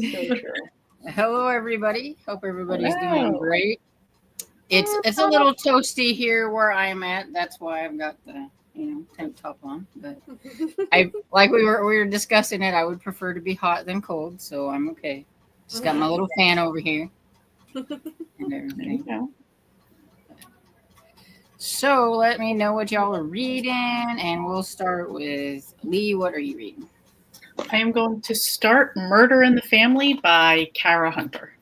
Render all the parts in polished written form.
So true. Hello, everybody. Hope everybody's doing great. It's a little toasty here where I'm at. That's why I've got the tank top on. But I like we were discussing it. I would prefer to be hot than cold, so I'm okay. Just got my little fan over here and everything. Yeah. So let me know what y'all are reading, and we'll start with Lee. What are you reading? I am going to start Murder in the Family by Kara Hunter.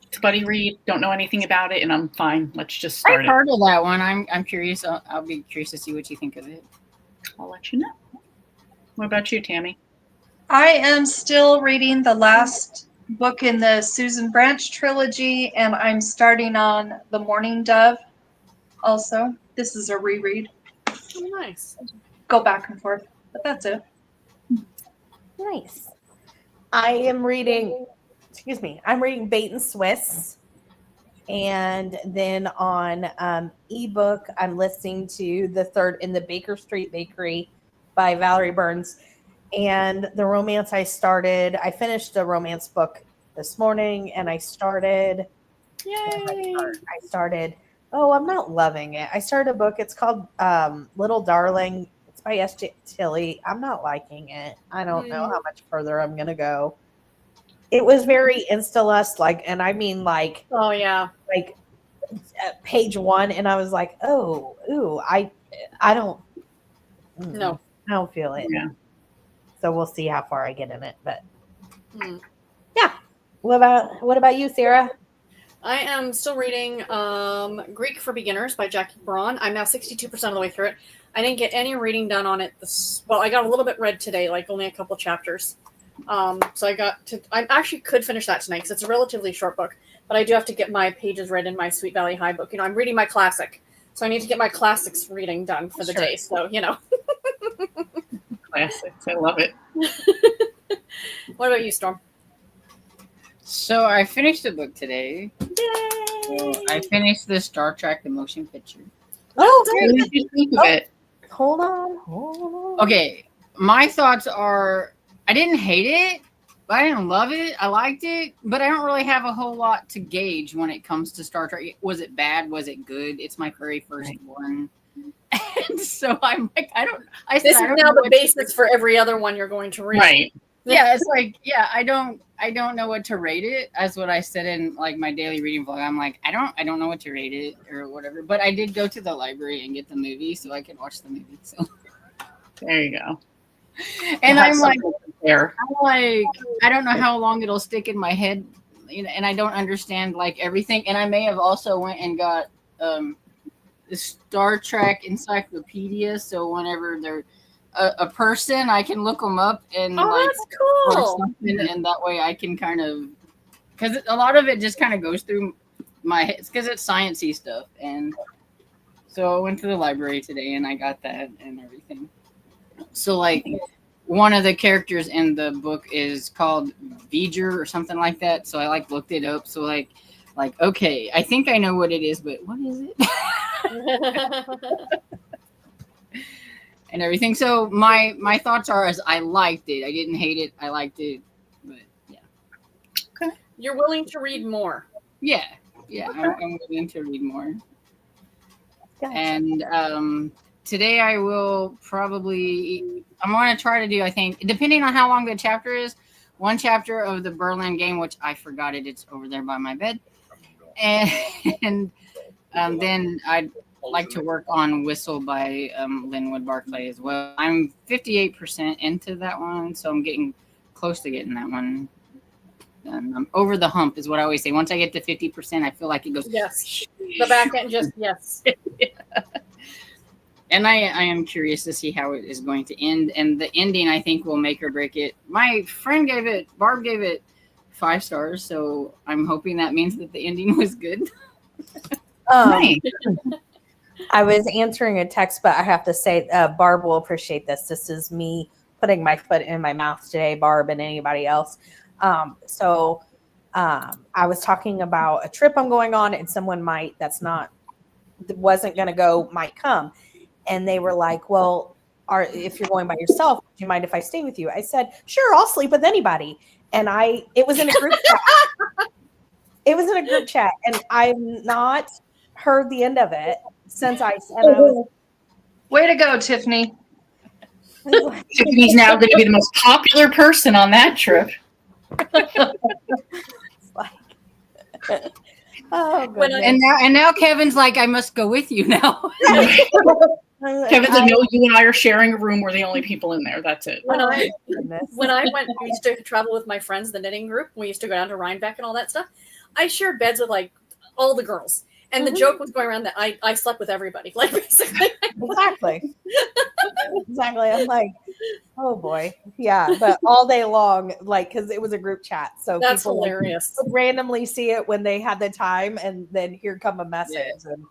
It's a buddy read. Don't know anything about it, and I'm fine. Let's just start I've heard of that one. I'm curious. I'll be curious to see what you think of it. I'll let you know. What about you, Tammy? I am still reading the last book in the Susan Branch trilogy, and I'm starting on The Morning Dove also. This is a reread. Oh, nice. Go back and forth, but that's it. Nice. I am reading, I'm reading Bait and Swiss. And then on ebook, I'm listening to The Third in the Baker Street Bakery by Valerie Burns. And the romance I finished the romance book this morning, and I started. Yay! I'm not loving it. I started a book. It's called Little Darling. It's by S.J. Tilley. I'm not liking it. I don't know how much further I'm going to go. It was very Insta-lust, Oh, yeah. Page 1, and I was like, I don't. No. I don't feel it. Yeah. So we'll see how far I get in it. But yeah. What about you, Sarah? I am still reading Greek for Beginners by Jackie Braun. I'm now 62% of the way through it. I didn't get any reading done on it. I got a little bit read today, like only a couple chapters. So I actually could finish that tonight because it's a relatively short book, but I do have to get my pages read in my Sweet Valley High book. I'm reading my classic, so I need to get my classics reading done for the day. So, Classics. I love it. What about you, Storm? So I finished the book today. Yay! So I finished the Star Trek the motion picture. Oh, What did you think of it? hold on. Okay, my thoughts are I didn't hate it, but I didn't love it. I liked it, but I don't really have a whole lot to gauge when it comes to Star Trek. Was it bad? Was it good? It's my very first one. And so I'm like, This is now the basis for every other one you're going to read. Right. Yeah, it's like, I don't know what to rate it. As what I said in like my daily reading vlog. I'm like, I don't know what to rate it or whatever. But I did go to the library and get the movie so I could watch the movie. So There you go. and I'm like, there. I don't know how long it'll stick in my head, and I don't understand like everything. And I may have also went and got the Star Trek encyclopedia. So whenever they're a person, I can look them up and that's or cool. something, and that way I can kind of, because a lot of it just kind of goes through my head because it's sciencey stuff. And so I went to the library today and I got that and everything. So like one of the characters in the book is called V'ger or something like that. So I looked it up. So like, okay, I think I know what it is, but what is it? And everything. So my thoughts are as I liked it. I didn't hate it. I liked it. But yeah. Okay. You're willing to read more. Yeah. Yeah. Okay. I'm willing to read more. Gotcha. And today I will I'm going to try to do, I think, depending on how long the chapter is, one chapter of the Berlin game, which I forgot it. It's over there by my bed. And then I'd like to work on Whistle by Linwood Barclay as well. I'm 58% into that one, so I'm getting close to getting that one done. I'm over the hump is what I always say. Once I get to 50%, I feel like it goes. Yes. The back end just, yes. Yeah. And I am curious to see how it is going to end. And the ending, I think, will make or break it. My friend Barb gave it 5 stars, so I'm hoping that means that the ending was good. Nice. I was answering a text, but I have to say, Barb will appreciate this. This is me putting my foot in my mouth today, Barb and anybody else. I was talking about a trip I'm going on, and someone wasn't going to go, might come. And they were like, well, if you're going by yourself, do you mind if I stay with you? I said, sure, I'll sleep with anybody. And it was in a group chat. It was in a group chat, and I've not heard the end of it since I was. Way to go, Tiffany. Tiffany's now going to be the most popular person on that trip. Oh, and now Kevin's like, I must go with you now. Kevin's like, no, you and I are sharing a room. We're the only people in there. That's it. When I we used to travel with my friends, the knitting group. We used to go down to Rhinebeck and all that stuff. I shared beds with like all the girls, and the joke was going around that I slept with everybody. Like basically, exactly. I'm like, oh boy, yeah. But all day long, like, because it was a group chat, so that's people hilarious. would randomly see it when they had the time, and then here come a message and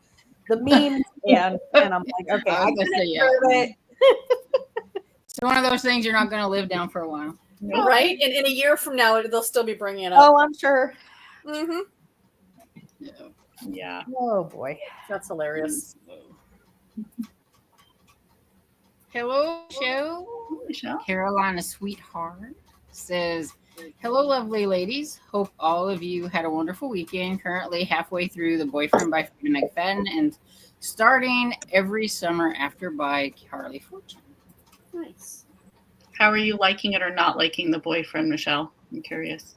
the memes, and I'm like, okay, I can hear it. It's one of those things you're not going to live down for a while, right? And in a year from now, they'll still be bringing it up. Oh, I'm sure. Mm-hmm. Yeah. Oh boy, that's hilarious. Hello, show. Carolina Sweetheart says, hello, lovely ladies. Hope all of you had a wonderful weekend. Currently halfway through The Boyfriend by Frida McFadden and starting Every Summer After by Carly Fortune. Nice. How are you liking it or not liking The Boyfriend, Michelle? I'm curious.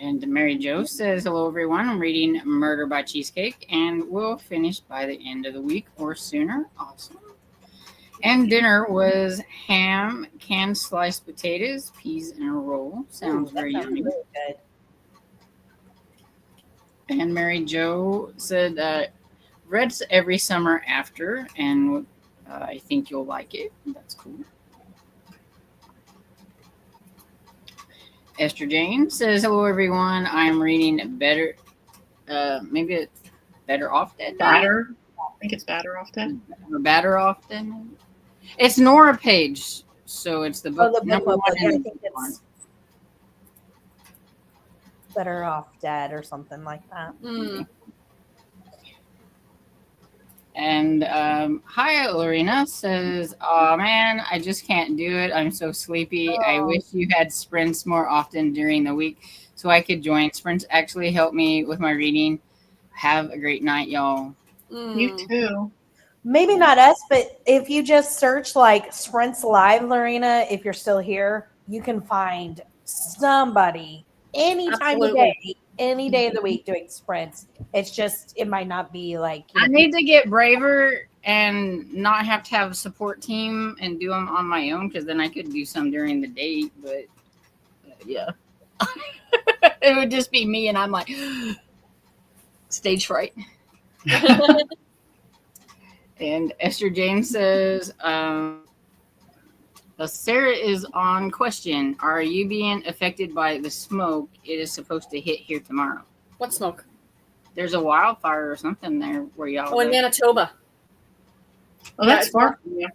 And Mary Jo says, hello, everyone. I'm reading Murder by Cheesecake, and we'll finish by the end of the week or sooner. Awesome. And dinner was ham, canned sliced potatoes, peas in a roll. Sounds very yummy. Really good. And Mary Jo said, read Every Summer After, and I think you'll like it. That's cool. Esther Jane says, hello, everyone. I'm reading Better, maybe it's Better Off Dead. Batter. I think it's Batter Off Dead. Or Batter Off Dead. It's Nora Page, so it's the book. The book I think it's Better Off Dead or something like that. Mm. And hi, Lorena says, oh man, I just can't do it. I'm so sleepy. I wish you had sprints more often during the week so I could join. Sprints actually help me with my reading. Have a great night, y'all. You too. Maybe not us, but if you just search like Sprints Live, Lorena, if you're still here, you can find somebody any time of day, any day of the week doing sprints. It's just, it might not be like, I need to get braver and not have to have a support team and do them on my own, because then I could do some during the day. But yeah, it would just be me, and I'm like stage fright. And Esther James says, Sarah is on question. Are you being affected by the smoke? It is supposed to hit here tomorrow. What smoke? There's a wildfire or something there where y'all. Oh, in Manitoba. Oh, that's far. Yeah,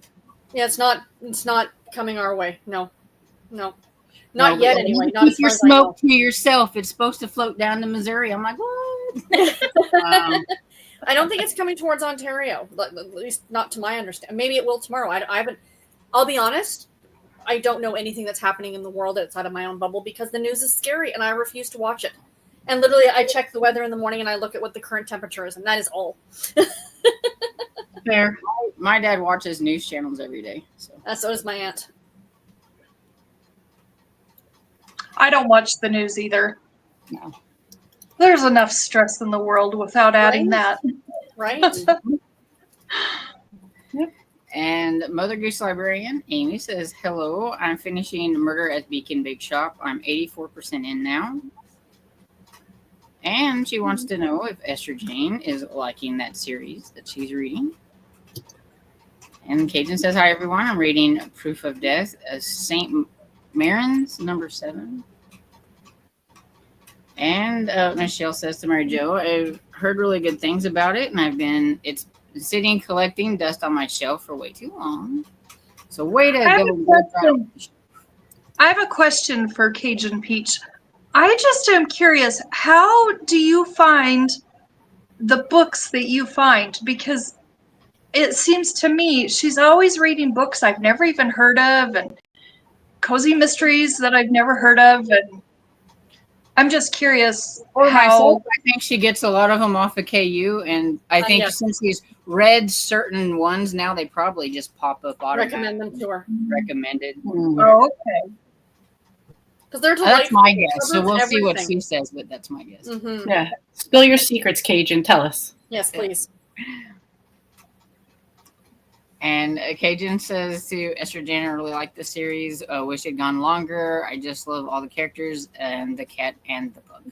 it's not coming our way. No. Not yet, anyway. Not keep your smoke to yourself. It's supposed to float down to Missouri. I'm like, what? I don't think it's coming towards Ontario, at least not to my understanding. Maybe it will tomorrow. I haven't. I'll be honest. I don't know anything that's happening in the world outside of my own bubble because the news is scary and I refuse to watch it. And literally, I check the weather in the morning and I look at what the current temperature is, and that is all. Fair. My dad watches news channels every day. So does my aunt. I don't watch the news either. No. There's enough stress in the world without adding that. Right? Yep. And Mother Goose Librarian, Amy, says, hello, I'm finishing Murder at Beacon Big Shop. I'm 84% in now. And she wants to know if Esther Jane is liking that series that she's reading. And Cajun says, hi, everyone. I'm reading Proof of Death, St. Marin's, number 7. And Michelle says to Mary Jo, I've heard really good things about it, and it's sitting collecting dust on my shelf for way too long. So way to go. I have a question for Cajun Peach. I just am curious, how do you find the books that you find? Because it seems to me she's always reading books I've never even heard of and cozy mysteries that I've never heard of. And I'm just curious For how. myself, I think she gets a lot of them off of KU, and I think yes. since she's read certain ones now, they probably just pop up automatically. Recommend them to her. Recommended. Oh, okay. Because they're That's delightful. my guess. So we'll see what Everything. she says, but that's my guess. Mm-hmm. Yeah. Spill your secrets, Cajun. Tell us. Yes, please. And Cajun says to Esther Jane, I really like the series. Wish it had gone longer. I just love all the characters and the cat and the bug.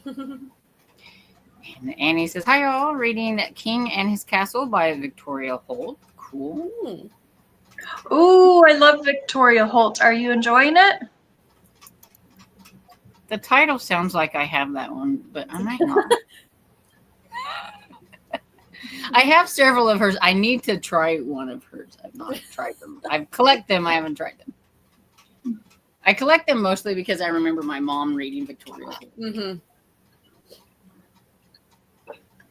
And Annie says, hi, all. Reading King and His Castle by Victoria Holt. Cool. Ooh, I love Victoria Holt. Are you enjoying it? The title sounds like I have that one, but I might not. I have several of hers. I need to try one of hers. I've not tried them. I collect them. I haven't tried them. I collect them mostly because I remember my mom reading Victoria Holt. Mm-hmm.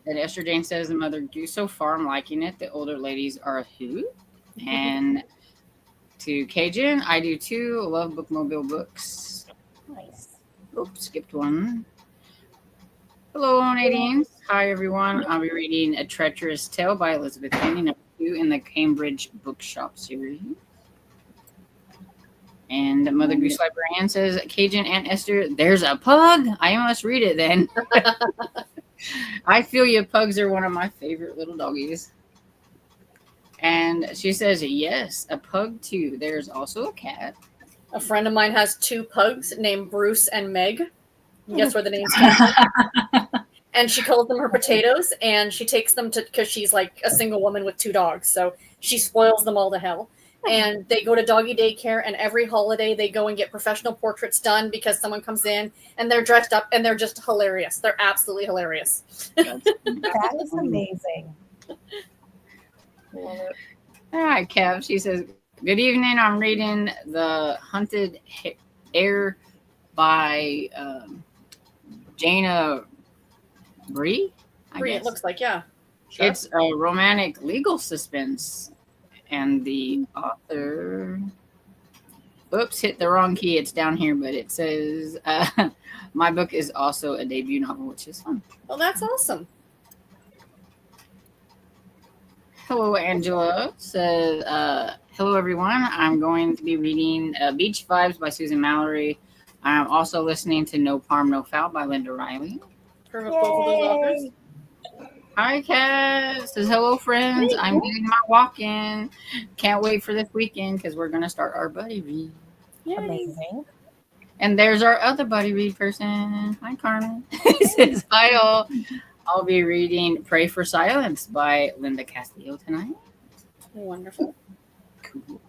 And Esther Jane says, the mother do so far. I'm liking it. The older ladies are a hoot. And to Cajun, I do too. I love bookmobile books. Nice. Oops, skipped one. Hello, Nadine. Hi, everyone. I'll be reading A Treacherous Tale by Elizabeth Kennedy, number 2 in the Cambridge Bookshop series. And Mother Goose Librarian says, Cajun and Esther, there's a pug. I must read it then. I feel you. Pugs are one of my favorite little doggies. And she says, yes, a pug too. There's also a cat. A friend of mine has 2 pugs named Bruce and Meg. And guess where the names came from? And she calls them her potatoes, and she takes them to, because she's like a single woman with 2 dogs, so she spoils them all to hell. And they go to doggy daycare, and every holiday they go and get professional portraits done because someone comes in and they're dressed up and they're just hilarious. They're absolutely hilarious. That is amazing. All right, Kev. She says, good evening. I'm reading The Hunted Air by Jana Bree. It looks like, yeah. Sure. It's a romantic legal suspense. And the author, oops, hit the wrong key. It's down here, but it says, my book is also a debut novel, which is fun. Well, that's awesome. Hello, Angela says, hello, everyone. I'm going to be reading Beach Vibes by Susan Mallory. I'm also listening to No Harm, No Foul by Linda Riley. Both of those authors. Hi, Kat. Says, hello, friends. I'm doing my walk-in. Can't wait for this weekend because we're going to start our buddy read. Yay. Amazing. And there's our other buddy read person. Hi, Carmen. He says, hi, all. I'll be reading Pray for Silence by Linda Castillo tonight. Wonderful. Cool.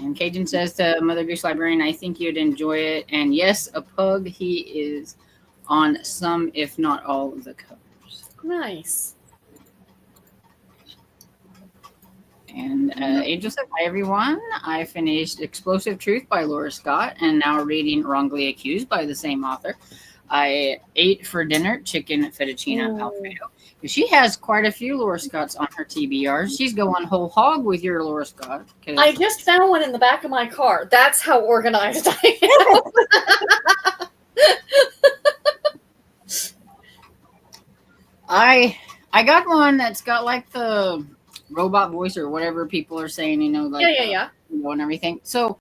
And Cajun says to Mother Goose Librarian, I think you'd enjoy it. And yes, a pug. He is on some, if not all, of the covers. Nice. And Angel said, hi, everyone. I finished Explosive Truth by Laura Scott and now reading Wrongly Accused by the same author. I ate for dinner chicken fettuccine Alfredo. She has quite a few Laura Scotts on her TBRs. She's going whole hog with your Laura Scott. I just found one in the back of my car. That's how organized I am. I got one that's got like the robot voice or whatever people are saying, you know, like yeah. You know, and everything. So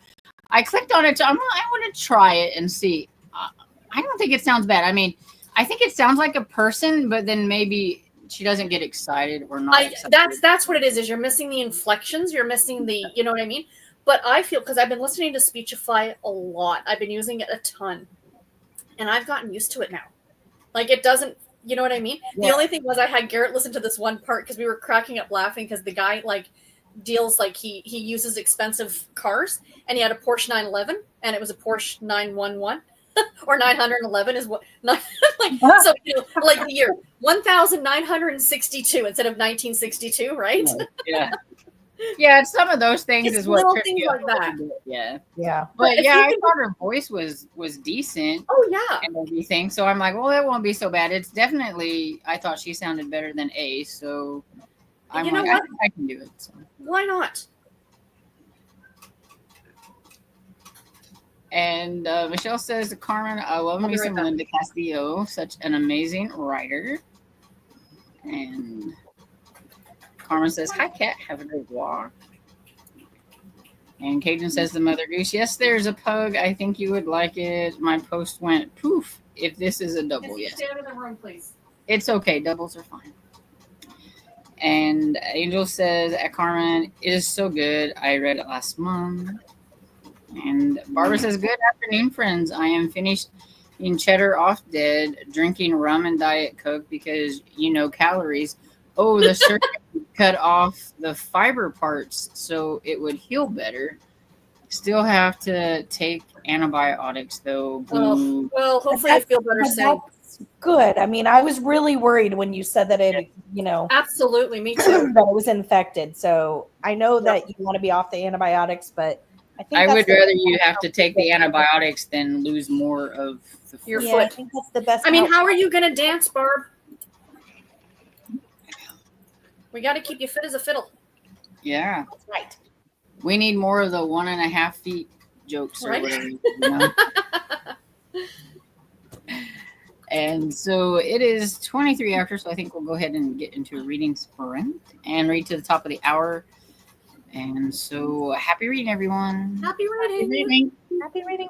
I clicked on it. So I want to try it and see. I don't think it sounds bad. I mean, I think it sounds like a person, but then maybe she doesn't get excited or not. That's what it is you're missing the inflections. You're missing the, you know what I mean? But I feel, because I've been listening to Speechify a lot. I've been using it a ton. And I've gotten used to it now. Like, it doesn't, you know what I mean? Yeah. The only thing was I had Garrett listen to this one part because we were cracking up laughing because the guy, like, deals, like, he uses expensive cars. And he had a Porsche 911 and it was a Porsche 911. Or 911 is what, like, so, you know, like the year 1962 instead of 1962, right? Yeah. Yeah, some of those things it's is what little things like that. Yeah. But yeah, I thought her voice was decent. Oh yeah. And everything. So I'm like, well, that won't be so bad. It's definitely, I thought she sounded better than Ace. So I'm You know like, what? I can do it. So. Why not? And Michelle says, Carmen, I love me some Linda Castillo, such an amazing writer. And Carmen says, hi, Kat. Have a great walk. And Cajun says, the Mother Goose, yes, there's a pug. I think you would like it. My post went poof. If this is a double, yes. Stay out of the room, please. It's okay. Doubles are fine. And Angel says, at Carmen, it is so good. I read it last month. And Barbara says, good afternoon, friends. I am finished in Cheddar Off Dead, drinking rum and Diet Coke because, calories. Oh, the circuit cut off the fiber parts so it would heal better. Still have to take antibiotics, though. Oh, well, hopefully you feel better soon. That's good. I mean, I was really worried when you said that it, Absolutely, me too. that it was infected. So I know that you want to be off the antibiotics, but I would rather you have to take the antibiotics than lose more of your foot. foot. I think that's the best. I mean, how are you going to dance, Barb? We got to keep you fit as a fiddle. Yeah. That's right. We need more of the 1.5 feet jokes or whatever. And so it is 23 after, so I think we'll go ahead and get into a reading sprint and read to the top of the hour. And so happy reading, everyone. Happy reading. Happy reading.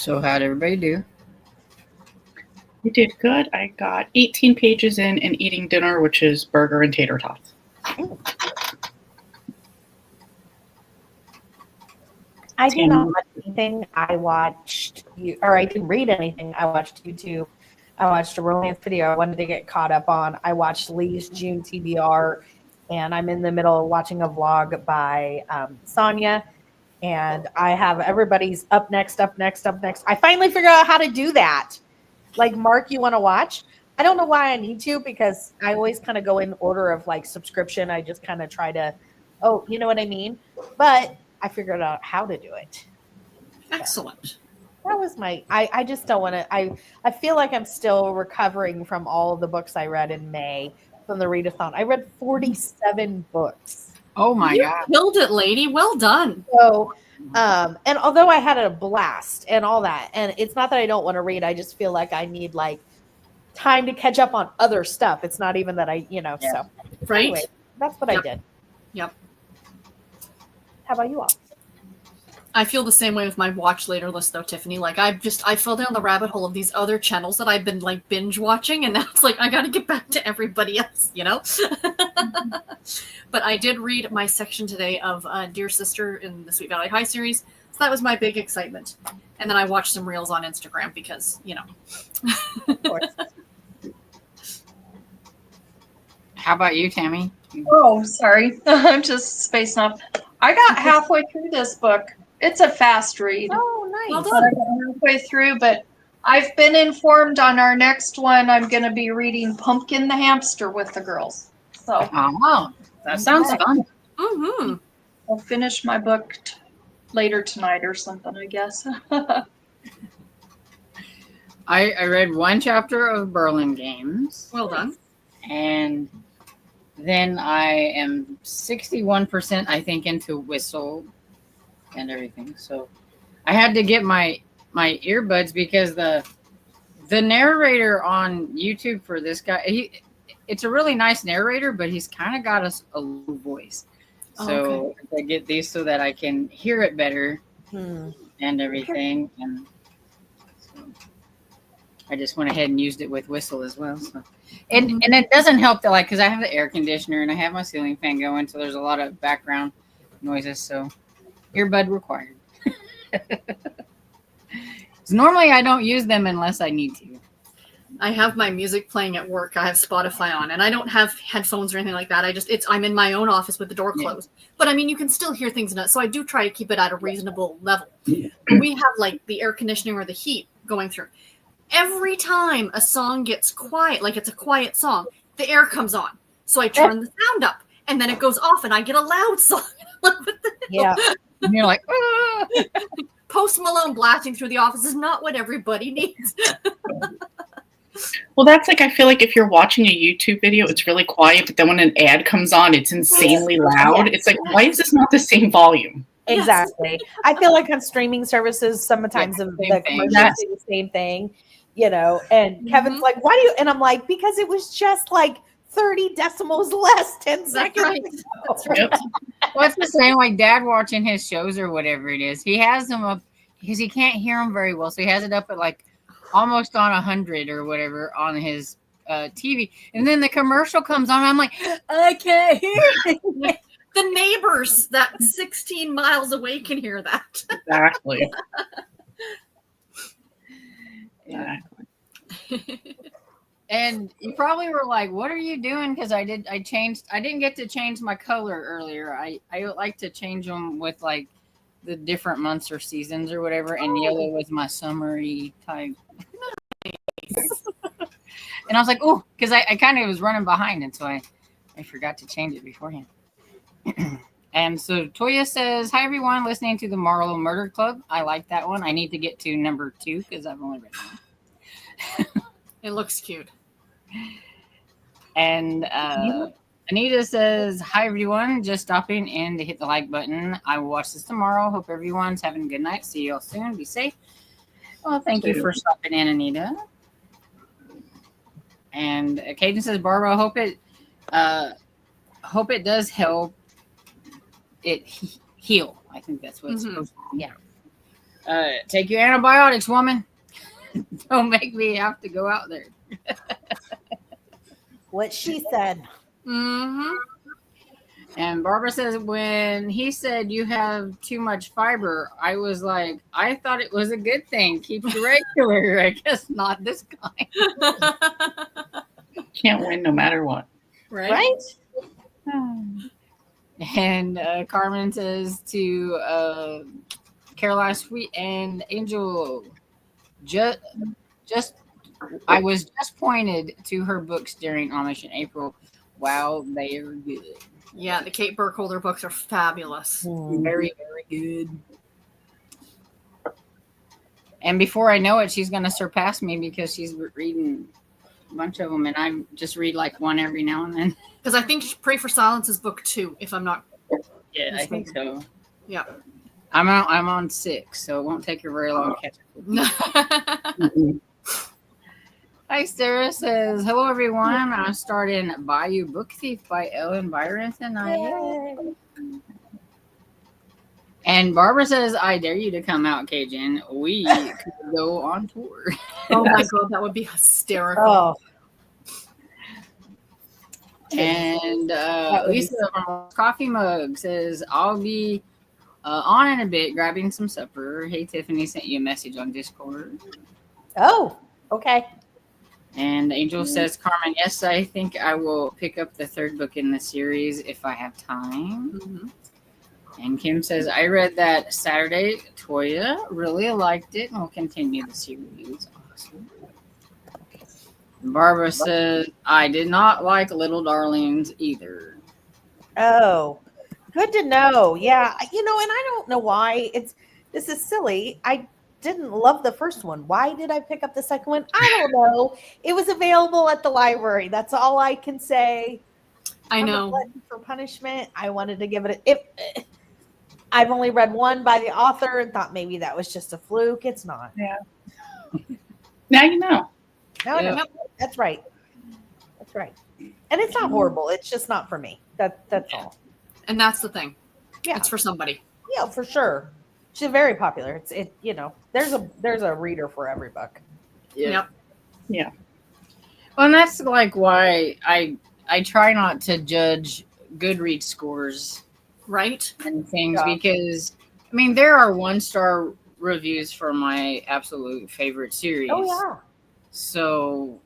So how'd everybody do? You did good. I got 18 pages in and eating dinner, which is burger and tater tots. I did not watch anything. I didn't read anything. I watched YouTube. I watched a romance video I wanted to get caught up on. I watched Lee's June TBR, and I'm in the middle of watching a vlog by Sonia. And I have everybody's up next. I finally figured out how to do that. Like, Mark, you want to watch? I don't know why I need to, because I always kind of go in order of like subscription. I just kind of try to, you know what I mean? But I figured out how to do it. Excellent. That was I just don't want to, I feel like I'm still recovering from all of the books I read in May from the readathon. I read 47 books. Oh my You God. killed it, lady. Well done. So, and although I had a blast and all that, and it's not that I don't want to read, I just feel like I need like time to catch up on other stuff. It's not even that so. Right? Anyway, that's what I did. Yep. How about you all? I feel the same way with my watch later list though, Tiffany. Like I fell down the rabbit hole of these other channels that I've been like binge watching, and now it's like I gotta get back to everybody else, you know? But I did read my section today of Dear Sister in the Sweet Valley High series. So that was my big excitement. And then I watched some reels on Instagram because, you know. Of course. How about you, Tammy? Oh, sorry. I'm just spacing off. I got halfway through this book. It's a fast read. Oh, nice. Well But done. I got halfway through, but I've been informed on our next one. I'm going to be reading Pumpkin the Hamster with the girls. So Oh, that sounds fun. Mm-hmm. I'll finish my book later tonight or something, I guess. I read one chapter of Berlin Games, Well done. and then I am 61%, I think, into Whistle and everything. So I had to get my earbuds because the narrator on YouTube for this guy, it's a really nice narrator, but he's kind of got a low voice. So I get these so that I can hear it better and everything. And so I just went ahead and used it with Whistle as well. So. And it doesn't help that, like, because I have the air conditioner and I have my ceiling fan going, so there's a lot of background noises. So earbud required. Normally I don't use them unless I need to. I have my music playing at work. I have Spotify on, and I don't have headphones or anything like that. I'm in my own office with the door closed. But I mean, you can still hear things in it. So I do try to keep it at a reasonable level. But we have like the air conditioning or the heat going through. Every time a song gets quiet, like it's a quiet song, the air comes on. So I turn the sound up, and then it goes off, and I get a loud song. Yeah. And you're like, ah! Post Malone blasting through the office is not what everybody needs. Well, that's like, I feel like if you're watching a YouTube video, it's really quiet, but then when an ad comes on, it's insanely loud. Yes. It's like, why is this not the same volume? Exactly. I feel like on streaming services, sometimes the commercials do the same thing, and Kevin's like, why do you, and I'm like, because it was just like 30 decimals less 10 seconds right. ago. That's right. Yep. Well, it's the same like Dad watching his shows or whatever it is. He has them up because he can't hear them very well, so he has it up at like almost on 100 or whatever on his TV, and then the commercial comes on. I'm like, I can't hear it. The neighbors that 16 miles away can hear that. Exactly. Yeah. And you probably were like, what are you doing? Because I didn't get to change my color earlier. I like to change them with like the different months or seasons or whatever, and yellow was my summery type. And I was like, oh, because I kind of was running behind, and so I forgot to change it beforehand. And so Toya says, hi everyone, listening to the Marlowe Murder Club. I like that one. I need to get to number 2 because I've only read one. It looks cute. And Anita says, hi everyone, just stopping in to hit the like button. I will watch this tomorrow. Hope everyone's having a good night. See you all soon. Be safe. Well, thank you for stopping in, Anita. And Caden says, Barbara, hope it does help it heal. I think that's what it's supposed to be. Yeah. Take your antibiotics, woman. Don't make me have to go out there. What she said. Mm-hmm. And Barbara says, when he said you have too much fiber, I was like, I thought it was a good thing. Keep you regular. I guess not this kind. Can't win no matter what. Right? And Carmen says to Caroline Sweet and Angel, just I was just pointed to her books during Amish in April. Wow, they are good. Yeah, the Kate Burkholder books are fabulous. Very, very good. And before I know it, she's going to surpass me because she's reading a bunch of them, and I just read like one every now and then. Because I think Pray for Silence is book 2, if I'm not. Yeah, I think so. Yeah. I'm on 6, so it won't take her very long to catch up. Hi, Sarah says, hello, everyone. I'm starting Bayou Book Thief by Ellen Byron tonight. And Barbara says, I dare you to come out, Cajun. We could go on tour. Oh, my God, that would be hysterical. Oh, And Lisa from Coffee Mug says, I'll be on in a bit, grabbing some supper. Hey, Tiffany sent you a message on Discord. oh, okay. And Angel says, Carmen, yes, I think I will pick up the 3rd book in the series if I have time. Mm-hmm. And Kim says, I read that Saturday. Toya really liked it and will continue the series. Awesome. Barbara says, I did not like Little Darlings either. Oh, good to know. Yeah, and I don't know why this is silly. I didn't love the first one. Why did I pick up the second one? I don't know. It was available at the library. That's all I can say. I know. glutton for punishment. I wanted to give it I've only read one by the author and thought maybe that was just a fluke. It's not. Yeah. Now you know. No, that's right. That's right. And it's not horrible. It's just not for me. That's all. And that's the thing. Yeah. It's for somebody. Yeah, for sure. She's very popular. There's a reader for every book. Yeah. Yeah. Well, and that's like why I try not to judge Goodreads scores Right? and things because I mean there are 1-star reviews for my absolute favorite series. Oh yeah. So,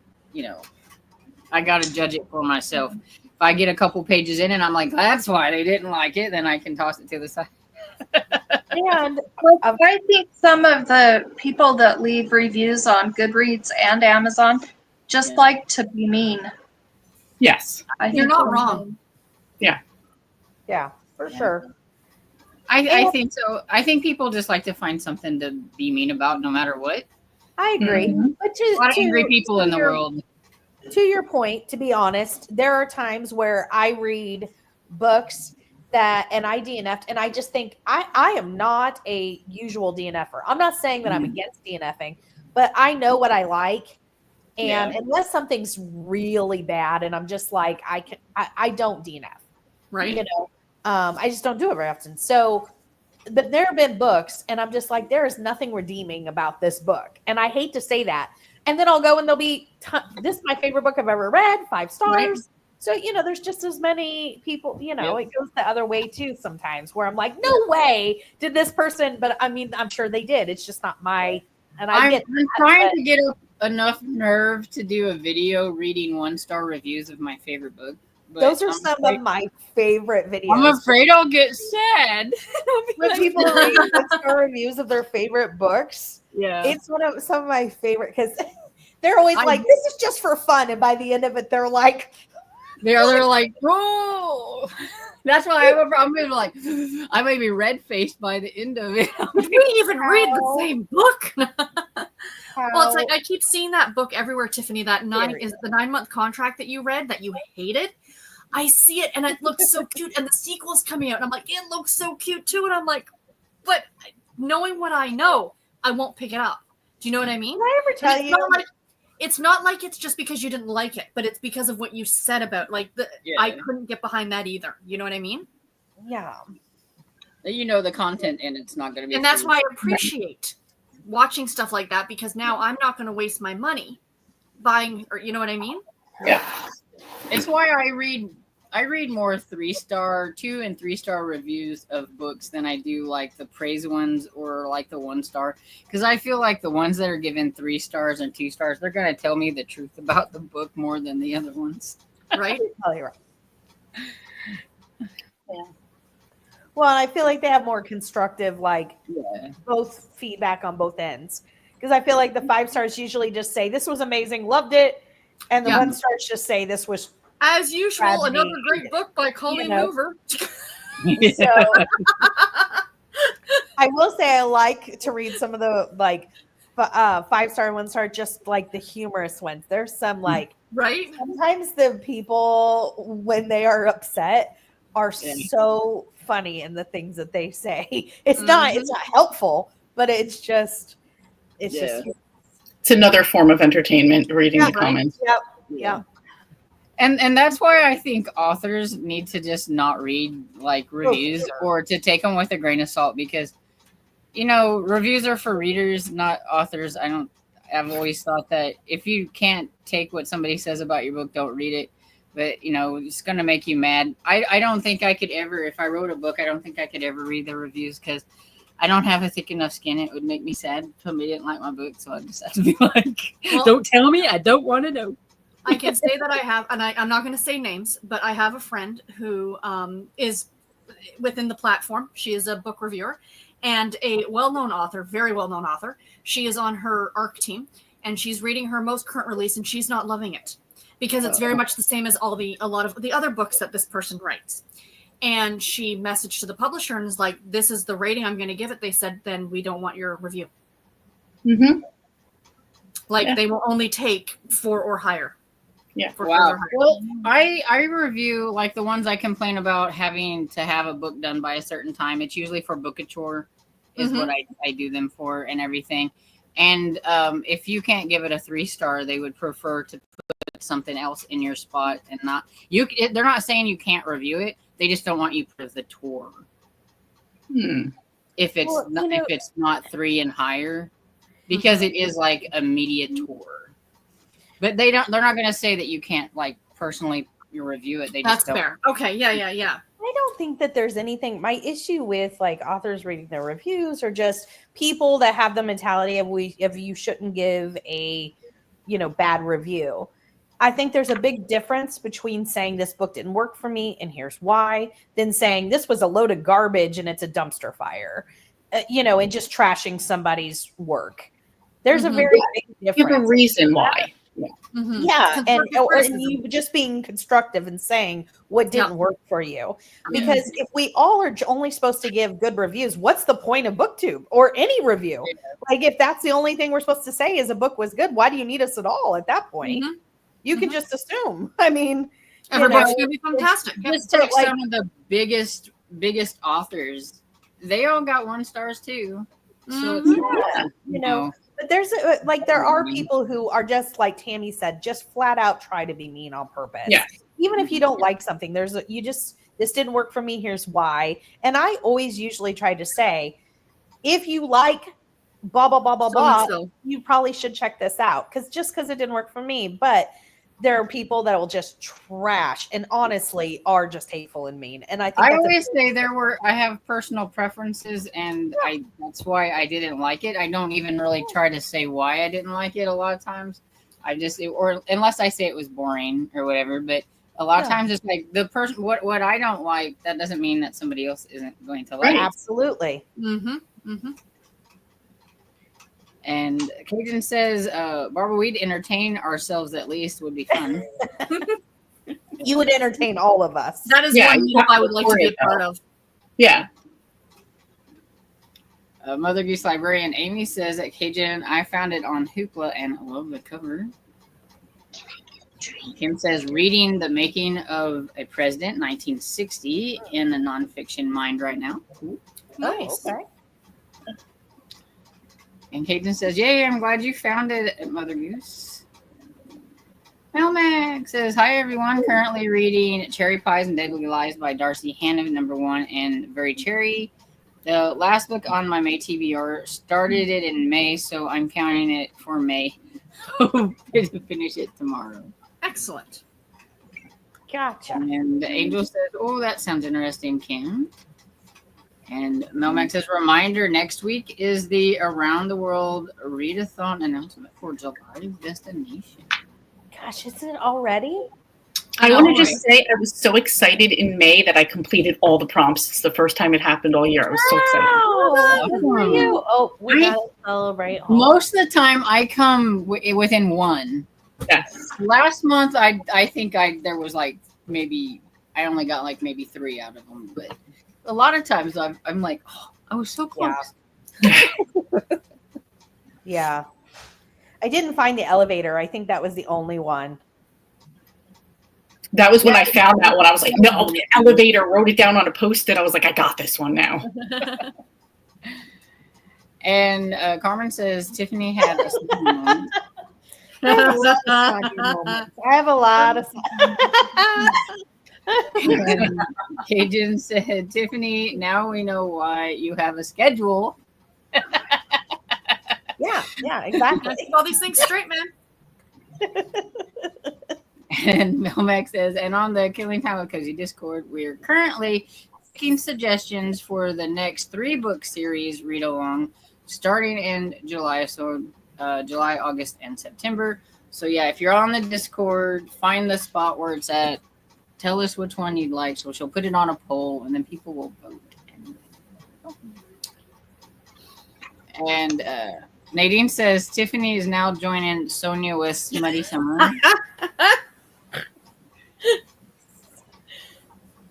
I got to judge it for myself. If I get a couple pages in and I'm like, that's why they didn't like it, then I can toss it to the side. And I think some of the people that leave reviews on Goodreads and Amazon just like to be mean. Yes. I You're think not they're wrong. yeah, for sure. I think so. I think people just like to find something to be mean about no matter what. I agree. Mhm. But A lot of angry people in the world. To your point, to be honest, there are times where I read books and I DNF'd, and I just think I am not a usual DNFer. I'm not saying that I'm against DNFing, but I know what I like. And unless something's really bad and I'm just like, I don't DNF. Right? I just don't do it very often. So, but there have been books and I'm just like, there is nothing redeeming about this book. And I hate to say that. And then I'll go and there'll be, this is my favorite book I've ever read, 5 stars. Right. So, there's just as many people, it goes the other way too sometimes where I'm like, no way did this person, but I mean, I'm sure they did. It's just not my, and I'm trying to get enough nerve to do a video reading 1-star reviews of my favorite book. Those are some of my favorite videos. I'm afraid I'll get sad. When people read 1-star reviews of their favorite books, it's some of my favorite because they're always like, "This is just for fun," and by the end of it, they're like, "Oh." That's why I'm like, I may be red faced by the end of it. Did we even read the same book? Well, it's like I keep seeing that book everywhere, Tiffany. That 9-month contract that you read that you hated. I see it and it looks so cute, and the sequel's coming out, and I'm like, it looks so cute too, and I'm like, but knowing what I know, I won't pick it up. Do you know what I mean? Did I ever tell you? It's not like it's just because you didn't like it, but it's because of what you said about I couldn't get behind that either. You know what I mean? Yeah. You know the content, and it's not going to be. And that's why I appreciate watching stuff like that, because now I'm not going to waste my money buying, or you know what I mean? Yeah. It's why I read more 2 and 3-star reviews of books than I do like the praise ones or like the 1-star, because I feel like the ones that are given 3 stars and 2 stars, they're going to tell me the truth about the book more than the other ones. Right? Oh, you're right. Yeah. Well, I feel like they have more constructive, like both feedback on both ends. Because I feel like the 5 stars usually just say, this was amazing, loved it. And the 1 stars just say, this was. As usual, another great book by Colleen Hoover. So I will say I like to read some of the like 5-star and 1-star, just like the humorous ones. There's some like right. Sometimes the people, when they are upset, are so funny in the things that they say. It's not helpful, but it's just it's another form of entertainment, reading the comments. Yep. And that's why I think authors need to just not read like reviews or to take them with a grain of salt, because reviews are for readers, not authors. I've always thought that if you can't take what somebody says about your book, don't read it. But it's going to make you mad. I don't think I could ever, if I wrote a book, I don't think I could ever read the reviews, because I don't have a thick enough skin. It would make me sad if somebody didn't like my book. So I just have to be like, don't tell me. I don't want to know. I can say that I have, and I'm not going to say names, but I have a friend who is within the platform. She is a book reviewer and a well-known author, very well-known author. She is on her ARC team, and she's reading her most current release, and she's not loving it because it's very much the same as a lot of the other books that this person writes. And she messaged to the publisher and is like, this is the rating I'm going to give it. They said, then we don't want your review. Mm-hmm. They will only take 4 or higher. Yeah. Wow. Well, I review like the ones I complain about having to have a book done by a certain time. It's usually for Bookature is what I do them for and everything. And if you can't give it a 3-star, they would prefer to put something else in your spot and not you. They're not saying you can't review it. They just don't want you part of the tour. If it's not 3 and higher, because it is like a media tour. But they're not going to say that you can't like personally review it. That's fair. Okay. Yeah. I don't think that there's anything. My issue with like authors reading their reviews or just people that have the mentality of you shouldn't give a bad review. I think there's a big difference between saying this book didn't work for me and here's why, than saying this was a load of garbage and it's a dumpster fire, and just trashing somebody's work. There's a very big difference. Give a reason why. Yeah, and you just being constructive and saying what didn't work for you. Because if we all are only supposed to give good reviews, what's the point of BookTube or any review? Like if that's the only thing we're supposed to say is a book was good, why do you need us at all at that point? You can just assume. I mean, everybody's going to be fantastic. Just take some of the biggest authors. They all got 1 stars too. So it's, But there's there are people who are just like Tammy said, just flat out try to be mean on purpose. Yeah. Even if you don't like something, this didn't work for me. Here's why. And I always usually try to say, if you like blah blah blah blah blah, you probably should check this out. Because it didn't work for me, but there are people that will just trash and honestly are just hateful and mean. And I think I always say I have personal preferences, and that's why I didn't like it. I don't even really try to say why I didn't like it a lot of times. Or unless I say it was boring or whatever, but a lot of times it's like the person, what I don't like, that doesn't mean that somebody else isn't going to like. Absolutely. And Cajun says, Barbara, we'd entertain ourselves at least, would be fun. You would entertain all of us. That is one meetup I would like to be a part of. Yeah. Mother Goose Librarian Amy says that Cajun, I found it on Hoopla and I love the cover. Kim says, reading The Making of a President, 1960, in the nonfiction mind right now. Cool. Nice. Okay. And Cajun says, yay, I'm glad you found it, Mother Goose. Melmac says, hi, everyone. Currently reading Cherry Pies and Deadly Lies by Darcy Hannah, #1, and Very Cherry The last book on my May TBR started it in May, so I'm counting it for May. Hope to finish it tomorrow. Excellent. Gotcha. And the angel says, "Oh, that sounds interesting, Kim." And Melmac says, "Reminder: next week is the Around the World Readathon announcement for July's destination." Gosh, isn't it already? I want to just say I was so excited in May that I completed all the prompts. It's the first time it happened all year. I was so excited. Wow, good for you. Oh, we I- gotta celebrate. Most of the time, I come within one. Yes. Last month, I think there was like maybe I only got like maybe 3 out of them, but a lot of times I'm like, oh, I was so close. Yeah. I didn't find the elevator. I think that was the only one. That was when I found that one. I was like, no, the elevator, wrote it down on a Post-it. I was like, I got this one now. And Carmen says Tiffany had a sneaky moment. I have a lot of. And Cajun said, "Tiffany, now we know why you have a schedule." Yeah, exactly. Keep all these things straight, man. And Melmac says, "And on the Killing Time with Cozy Discord, we're currently taking suggestions for the next 3-book series read along, starting in July. So July, August, and September. So yeah, if you're on the Discord, find the spot where it's at. Tell us which one you'd like. So she'll put it on a poll, and then people will vote." And Nadine says Tiffany is now joining Sonia with Smutty Summer.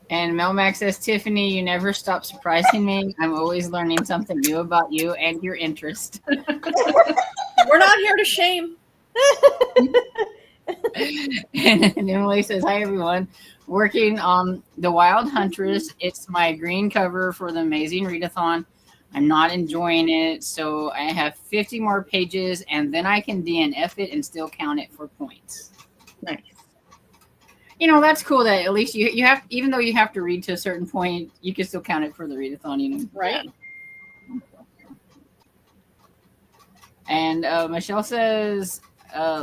And Melmac says, "Tiffany, you never stop surprising me. I'm always learning something new about you and your interest." We're not here to shame. And Emily says, "Hi, everyone. Working on The Wild Huntress. It's my green cover for the Amazing Readathon. I'm not enjoying it, so I have 50 more pages, and then I can DNF it and still count it for points." Nice. You know, that's cool that at least you have, even though you have to read to a certain point, you can still count it for the readathon, you know. Right. And Michelle says,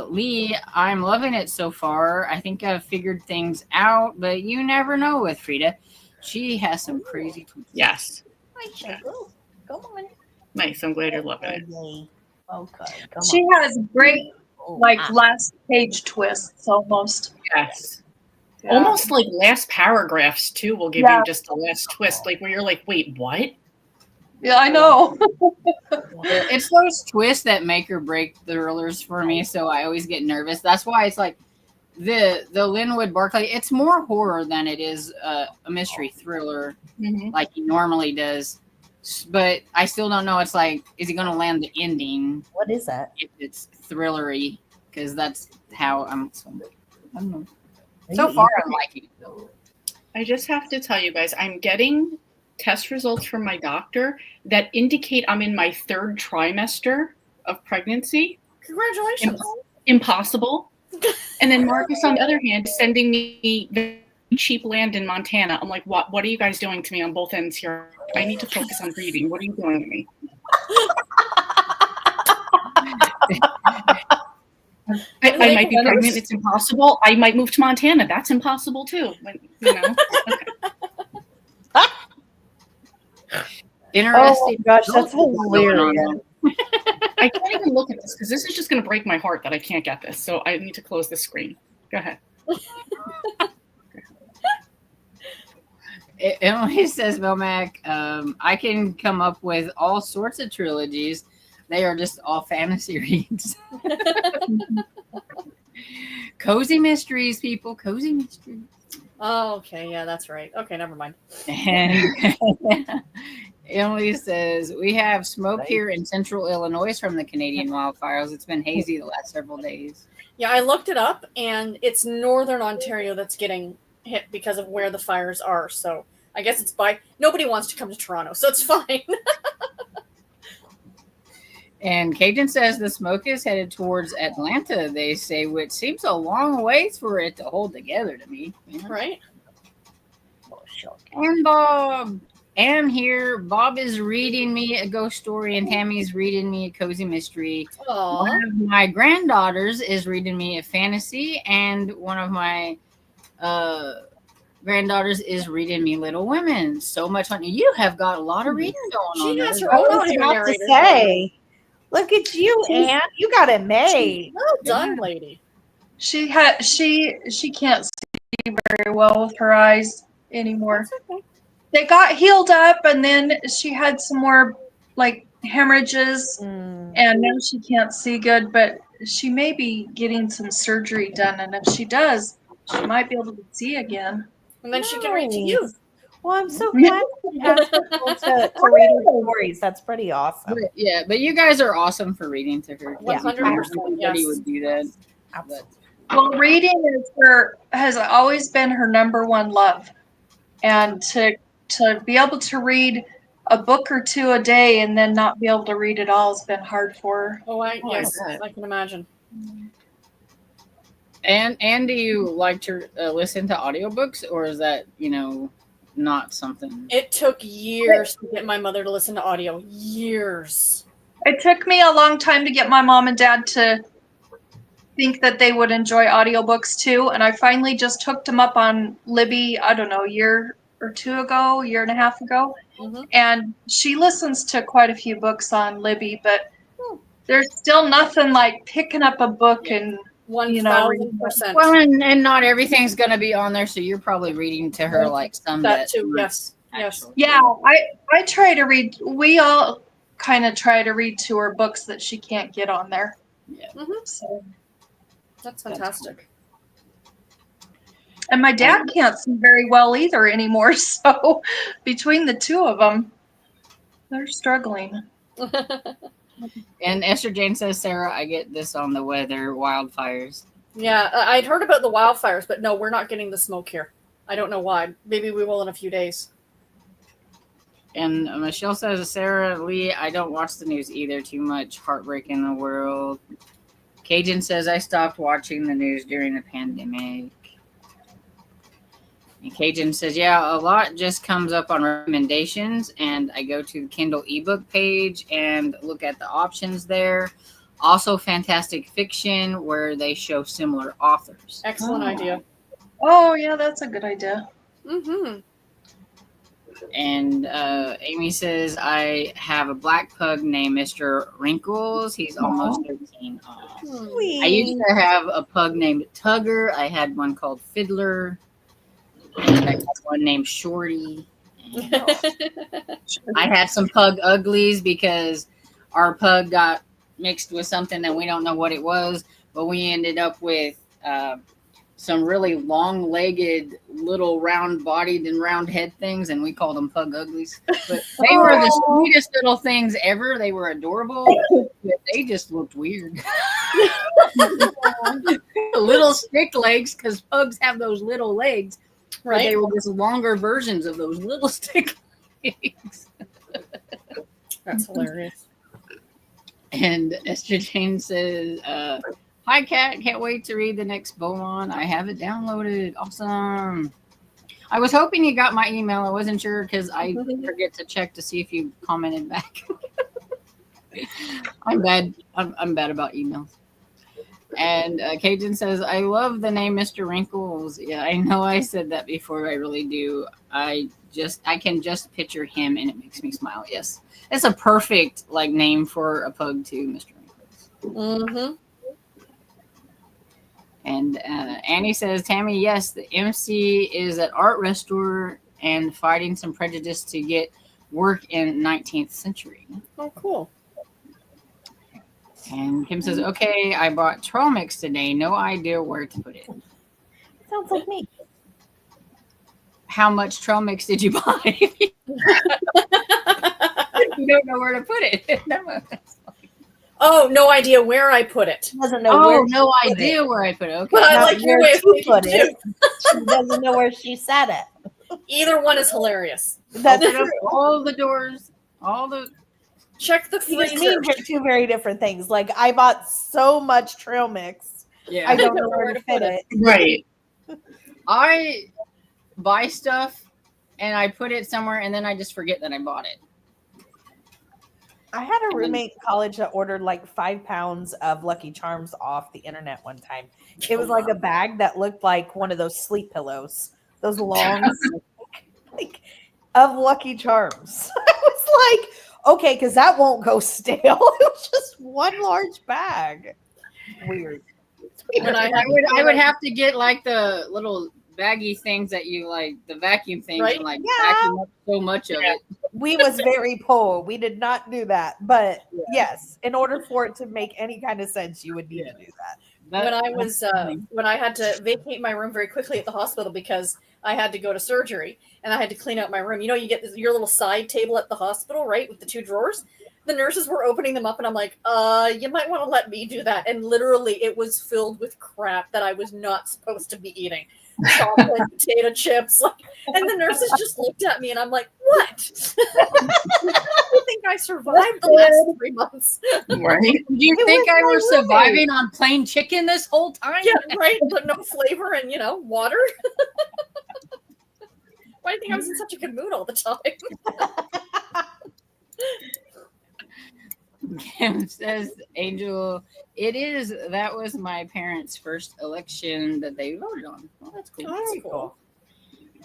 "Lee, I'm loving it so far. I think I've figured things out, but you never know with Frida. She has some crazy tweets." Yes. Come on. Nice. I'm glad you're loving it. Okay. She has great, last page twists almost. Yes. Yeah. Almost like last paragraphs, too, will give you just the last twist, like where you're like, wait, what? Yeah, I know. It's those twists that make or break the thrillers for me, so I always get nervous. That's why it's like the Linwood Barclay, it's more horror than it is a mystery thriller like he normally does. But I still don't know. It's like, is he going to land the ending? What is that? If it's thrillery, because that's how I don't know. Are So you far, eating? I'm liking it though. I just have to tell you guys, I'm getting test results from my doctor that indicate I'm in my 3rd trimester of pregnancy. Congratulations. Impossible. And then Marcus, on the other hand, is sending me the cheap land in Montana. I'm like, what are you guys doing to me on both ends here? I need to focus on reading. What are you doing to me? I might be pregnant. It's impossible. I might move to Montana. That's impossible too. You know. Okay. Interesting. Oh gosh, that's hilarious. I can't even look at this because this is just going to break my heart that I can't get this. So I need to close the screen. Go ahead. Emily says, "Melmac, I can come up with all sorts of trilogies. They are just all fantasy reads." Cozy mysteries, people. Cozy mysteries. Oh, okay. Yeah, that's right. Okay, never mind. And Emily says, "We have smoke here in central Illinois from the Canadian wildfires. It's been hazy the last several days." Yeah, I looked it up, and it's northern Ontario that's getting hit because of where the fires are. So I guess it's nobody wants to come to Toronto, so it's fine. And Cajun says the smoke is headed towards Atlanta, they say, which seems a long ways for it to hold together to me. Right? And am here. Bob is reading me a ghost story, and Tammy's reading me a cozy mystery. Aw. One of my granddaughters is reading me a fantasy, and one of my granddaughters is reading me Little Women. So much fun. You have got a lot of reading going on. She has there. her I own was audio about to narrator. say, look at you, Anne. You got it made. Well done, lady. She can't see very well with her eyes anymore. That's okay. They got healed up, and then she had some more like hemorrhages, Mm. and now she can't see good. But she may be getting some surgery done, and if she does, she might be able to see again. And then she can read to you. Nice. Well, I'm so glad you asked people to read her stories. That's pretty awesome. But, yeah, but you guys are awesome for reading to her. 100%, Nobody yes. would do that. Absolutely. Well, reading has always been her number one love, and to be able to read a book or two a day and then not be able to read it all has been hard for her. Yes, I bet. I can imagine. And do you like to listen to audiobooks, or is that, not something? It took years to get my mother to listen to audio. Years. It took me a long time to get my mom and dad to think that they would enjoy audiobooks too, and I finally just hooked them up on Libby, I don't know, a year and a half ago. Mhm. And she listens to quite a few books on Libby, but there's still nothing like picking up a book and 1,000%. Well, and not everything's going to be on there, so you're probably reading to her like some That too, yes. actually- yeah, I try to read. We all kind of try to read to her books that she can't get on there. Yeah. Mhm. So, That's fantastic. and my dad can't see very well either anymore. So between the two of them, they're struggling. And Esther Jane says, Sarah, I get this on the weather, wildfires. Yeah, I'd heard about the wildfires, but no, we're not getting the smoke here. I don't know why. Maybe we will in a few days. And Michelle says, Sarah Lee, I don't watch the news either. Too much heartbreak in the world. Cajun says, I stopped watching the news during the pandemic. And Cajun says, yeah, a lot just comes up on recommendations, and I go to the Kindle ebook page and look at the options there. Also, fantastic fiction where they show similar authors. Excellent idea. Oh yeah, that's a good idea. Mm-hmm. And Amy says, I have a black pug named Mr. Wrinkles. He's almost 13. I used to have a pug named Tugger. I had one called Fiddler. And I had one named Shorty. And I had some pug uglies because our pug got mixed with something that we don't know what it was. But we ended up with some really long-legged, little round-bodied and round head things, and we called them pug uglies. But they were the sweetest little things ever. They were adorable, but they just looked weird. Little stick legs, because pugs have those little legs. Right. But they were just longer versions of those little stick legs. That's hilarious. And Esther Jane says, hi, Kat. Can't wait to read the next Beaumont. I have it downloaded. Awesome. I was hoping you got my email. I wasn't sure because I forget to check to see if you commented back. I'm bad. I'm bad about emails. And Cajun says, I love the name Mr. Wrinkles. Yeah, I know I said that before. I really do. I can just picture him and it makes me smile. Yes. It's a perfect name for a pug too, Mr. Wrinkles. Mm-hmm. And Annie says, Tammy, yes, the MC is at art restore and fighting some prejudice to get work in 19th century. Oh, cool. And Kim says, okay, I bought trail mix today. No idea where to put it. Sounds like me. How much trail mix did you buy? You don't know where to put it. Oh, no idea where I put it. She doesn't know where. No idea where I put it. Okay. But I Not like your where way of to thinking put too. it. She doesn't know where she said it. Either one is hilarious. That's Open up true. all the doors, all the. Check the You just freezer. mean they're two very different things. Like I bought so much trail mix. Yeah. I don't know where to fit it. Right. I buy stuff and I put it somewhere, and then I just forget that I bought it. I had a roommate in college that ordered like 5 pounds of Lucky Charms off the internet one time. It was like a bag that looked like one of those sleep pillows, those long, like of Lucky Charms. I was like, okay, because that won't go stale. It was just one large bag. Weird. When I would have to get like the little baggy things that you like, the vacuum things, Right? and like Yeah. vacuum up so much of it. We was very poor. We did not do that. But yes, in order for it to make any kind of sense, you would need to do that. When I had to vacate my room very quickly at the hospital because I had to go to surgery and I had to clean out my room. You know, you get your little side table at the hospital, right, with the 2 drawers. The nurses were opening them up, and I'm like, you might want to let me do that. And literally, it was filled with crap that I was not supposed to be eating. Chocolate, potato chips, and the nurses just looked at me, and I'm like, "What? I think I survived the last 3 months." Right? Do you think I was surviving on plain chicken this whole time? Yeah, right. But no flavor and water. Why do you think I was in such a good mood all the time? Kim says, Angel, that was my parents' first election that they voted on. Well, that's cool. Very cool.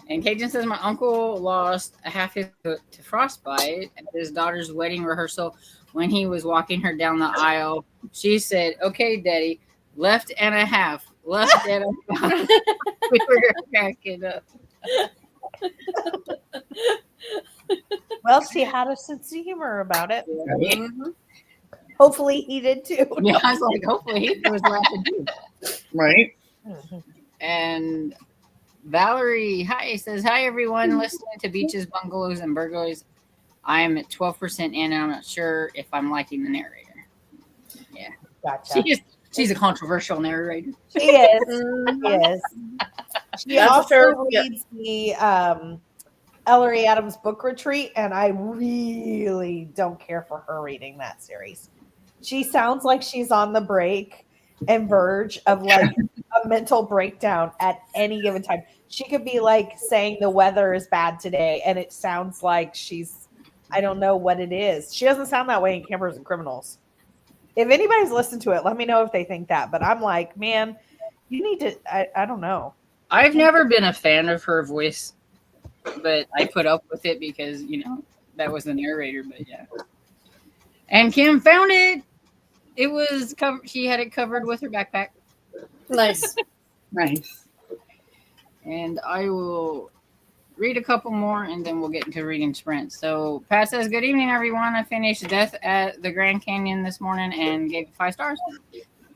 And Cajun says, my uncle lost half his foot to frostbite at his daughter's wedding rehearsal when he was walking her down the aisle. She said, okay, Daddy, left and a half. Left and a half. We were cracking up. Well, she had a sense of humor about it. Right? Mm-hmm. Hopefully he did too. Yeah, I was like, hopefully he was laughing too. Right? And Valerie, says, hi, everyone listening to Beaches, Bungalows, and Burglaries. I am at 12% in, and I'm not sure if I'm liking the narrator. Yeah. Gotcha. She's a controversial narrator. She is. Yes. She That's also fair, reads the Ellery Adams book retreat, and I really don't care for her reading that series. She sounds like she's on the break and verge of like a mental breakdown at any given time. She could be like saying the weather is bad today, and it sounds like I don't know what it is. She doesn't sound that way in Campers and Criminals. If anybody's listened to it, let me know if they think that. But I'm like, man, you need to, I don't know. I've never been a fan of her voice, but I put up with it because, that was the narrator. But yeah. And Kim found it. It was covered. She had it covered with her backpack. Nice. Nice. And I will read a couple more, and then we'll get into reading sprints. So Pat says, good evening, everyone. I finished Death at the Grand Canyon this morning and gave it 5 stars.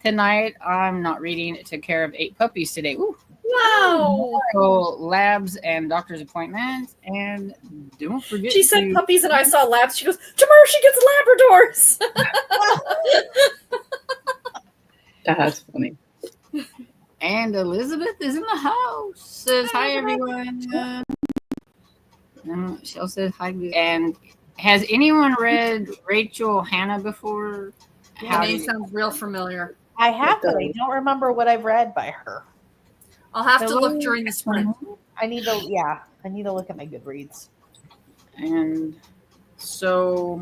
Tonight, I'm not reading. It took care of 8 puppies today. Ooh. Wow. So labs and doctor's appointments. And don't forget She said puppies, and I saw labs. She goes, tomorrow she gets Labradors. That's funny. And Elizabeth is in the house. Says, hi, everyone. Shell says, hi. And has anyone read Rachel Hannah before? The name sounds real familiar. I have, but I don't remember what I've read by her. I'll have to look during the sprint. I need to look at my Goodreads. And so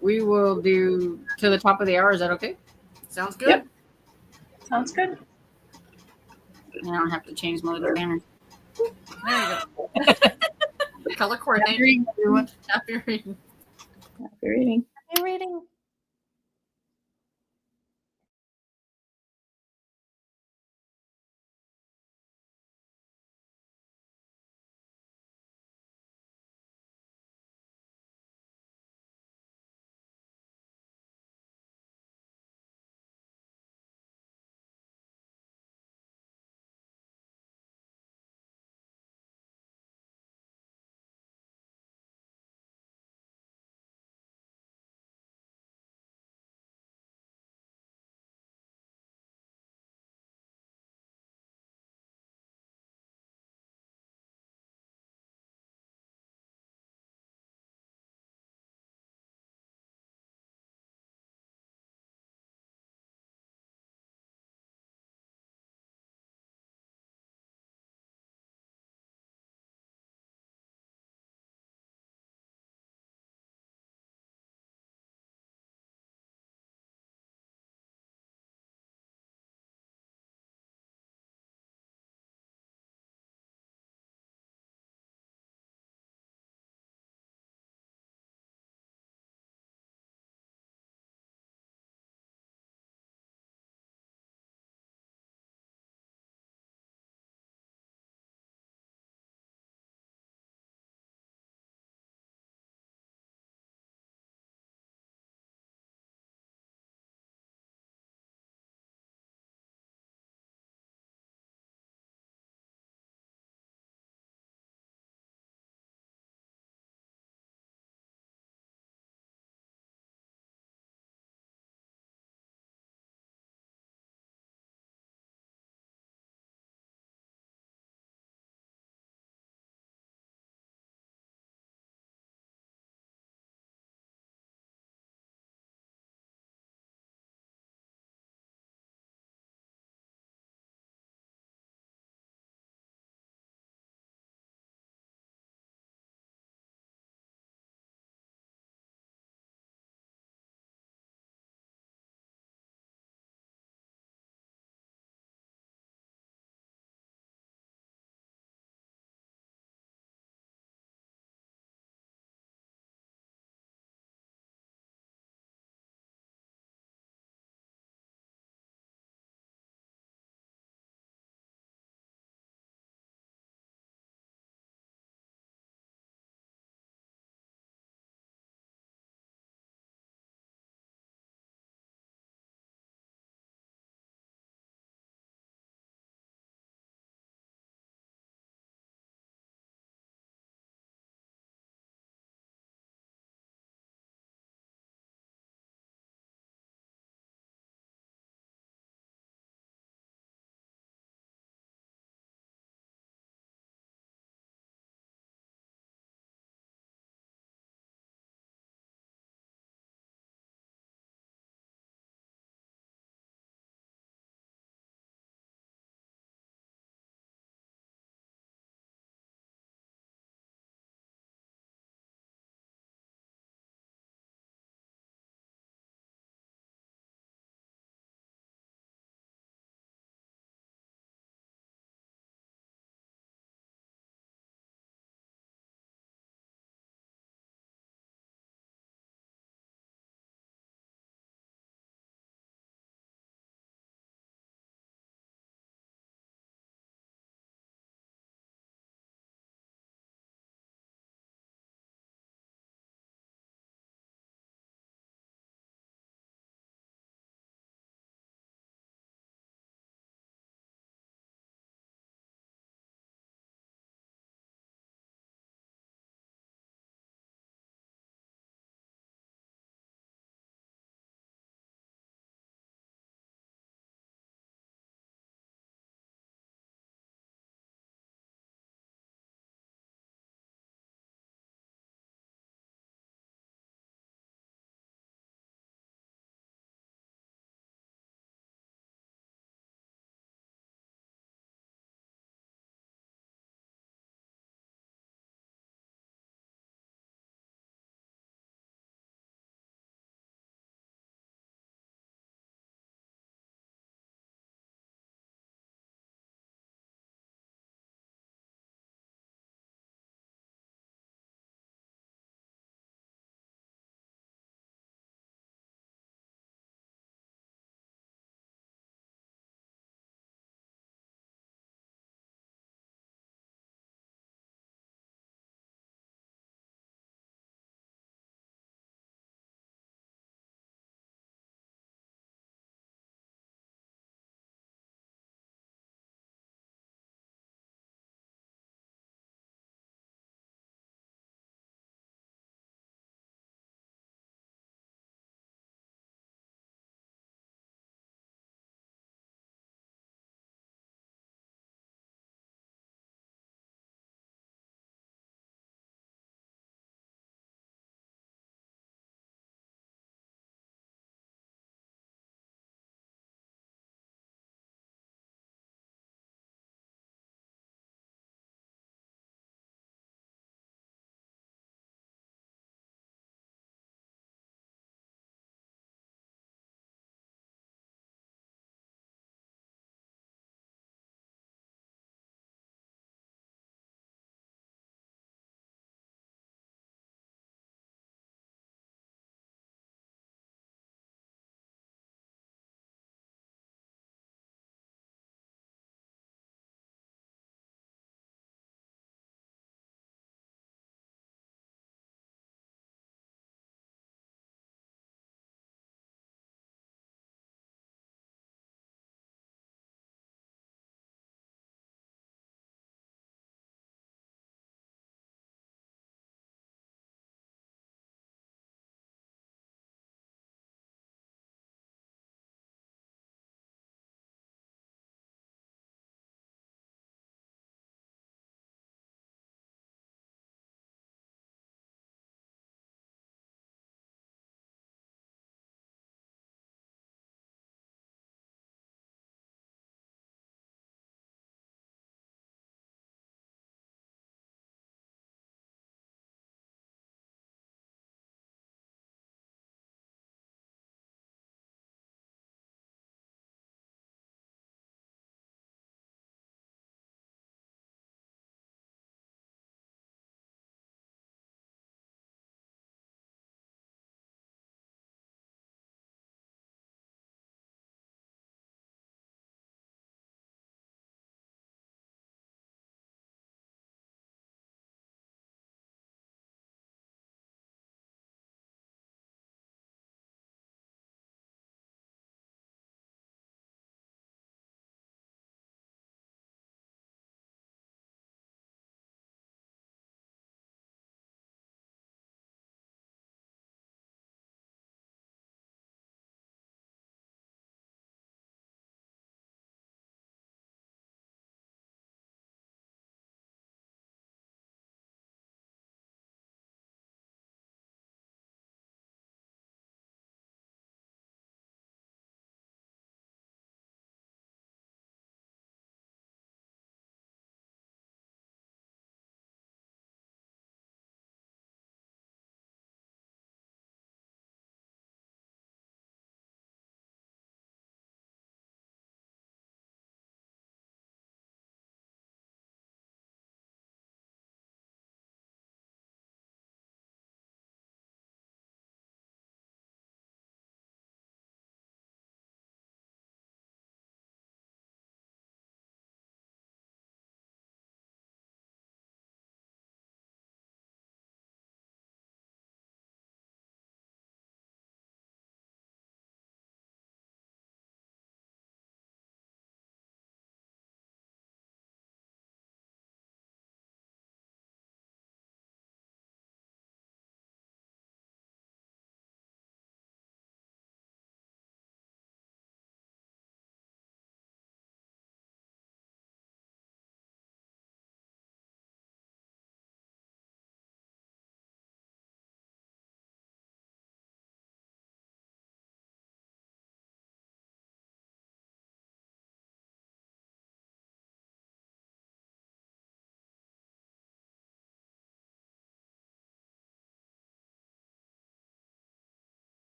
we will do to the top of the hour. Is that okay? Sounds good. Yep. Sounds good. I don't have to change my little banner. There you go. Color coordinating. Happy reading. Happy reading. Happy reading.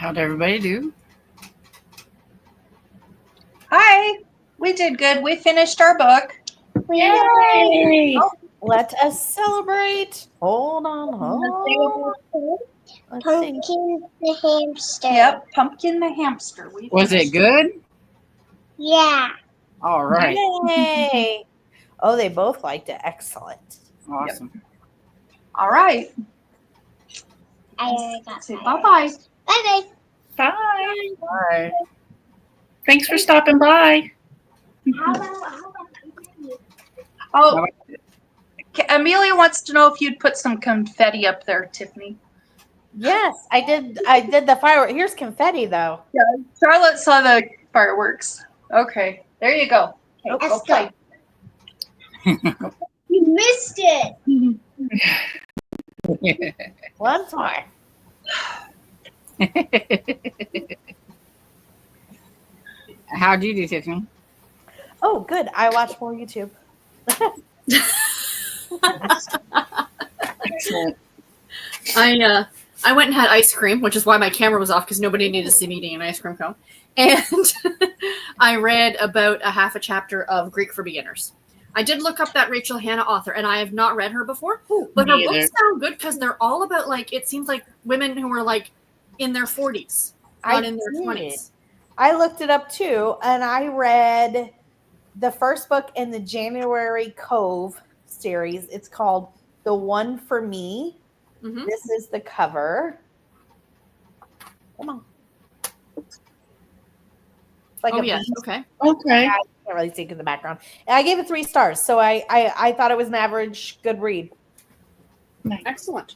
How'd everybody do? Hi. We did good. We finished our book. Yay! Let us celebrate. Hold on. Let's see. Pumpkin the hamster. Yep, Pumpkin the hamster. We Was it finished good? Yeah. All right. Yay! Oh, they both liked it. Excellent. Awesome. All right. I already got Say mine. bye-bye. Bye-bye. Bye. Bye. Thanks for stopping by. How about Oh, Amelia wants to know if you'd put some confetti up there, Tiffany. Yes, I did. I did the firework. Here's confetti, though. Charlotte saw the fireworks. Okay, there you go. Okay, Let's go play. you missed it? Once more. How'd you do, Tiffany? Oh, good. I watch more YouTube. Excellent. I went and had ice cream, which is why my camera was off because nobody needed to see me eating an ice cream cone. And I read about a half a chapter of Greek for Beginners. I did look up that Rachel Hannah author, and I have not read her before, but her Me either. books sound good because they're all about, like, it seems like women who are, like, in their 40s, not in their did. 20s. I looked it up too, and I read the first book in the January Cove series. It's called The One for Me. Mhm. This is the cover. Come on. It's like Oh, a yeah. beast. Okay. Okay. I can't really see it in the background. And I gave it 3 stars, so I thought it was an average good read. Nice. Excellent.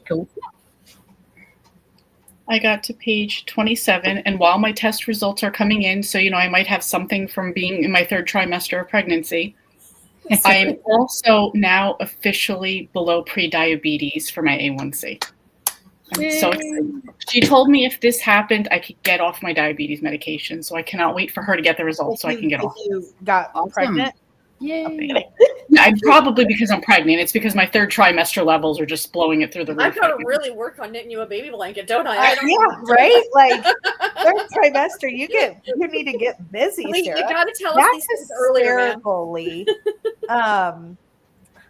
I got to page 27, and while my test results are coming in, so I might have something from being in my 3rd trimester of pregnancy. I am also now officially below pre-diabetes for my A1C. I'm so excited. She told me if this happened, I could get off my diabetes medication, so I cannot wait for her to get the results so I can get off. If you got Awesome. pregnant. Yay. I'm probably because I'm pregnant. It's because my 3rd trimester levels are just blowing it through the roof. I've got to right now. really work on knitting you a baby blanket, don't I? I don't Yeah, right? Like 3rd trimester, you need to get busy, Lee, you Sarah. got to tell us these That's things earlier, man. hysterical, Lee.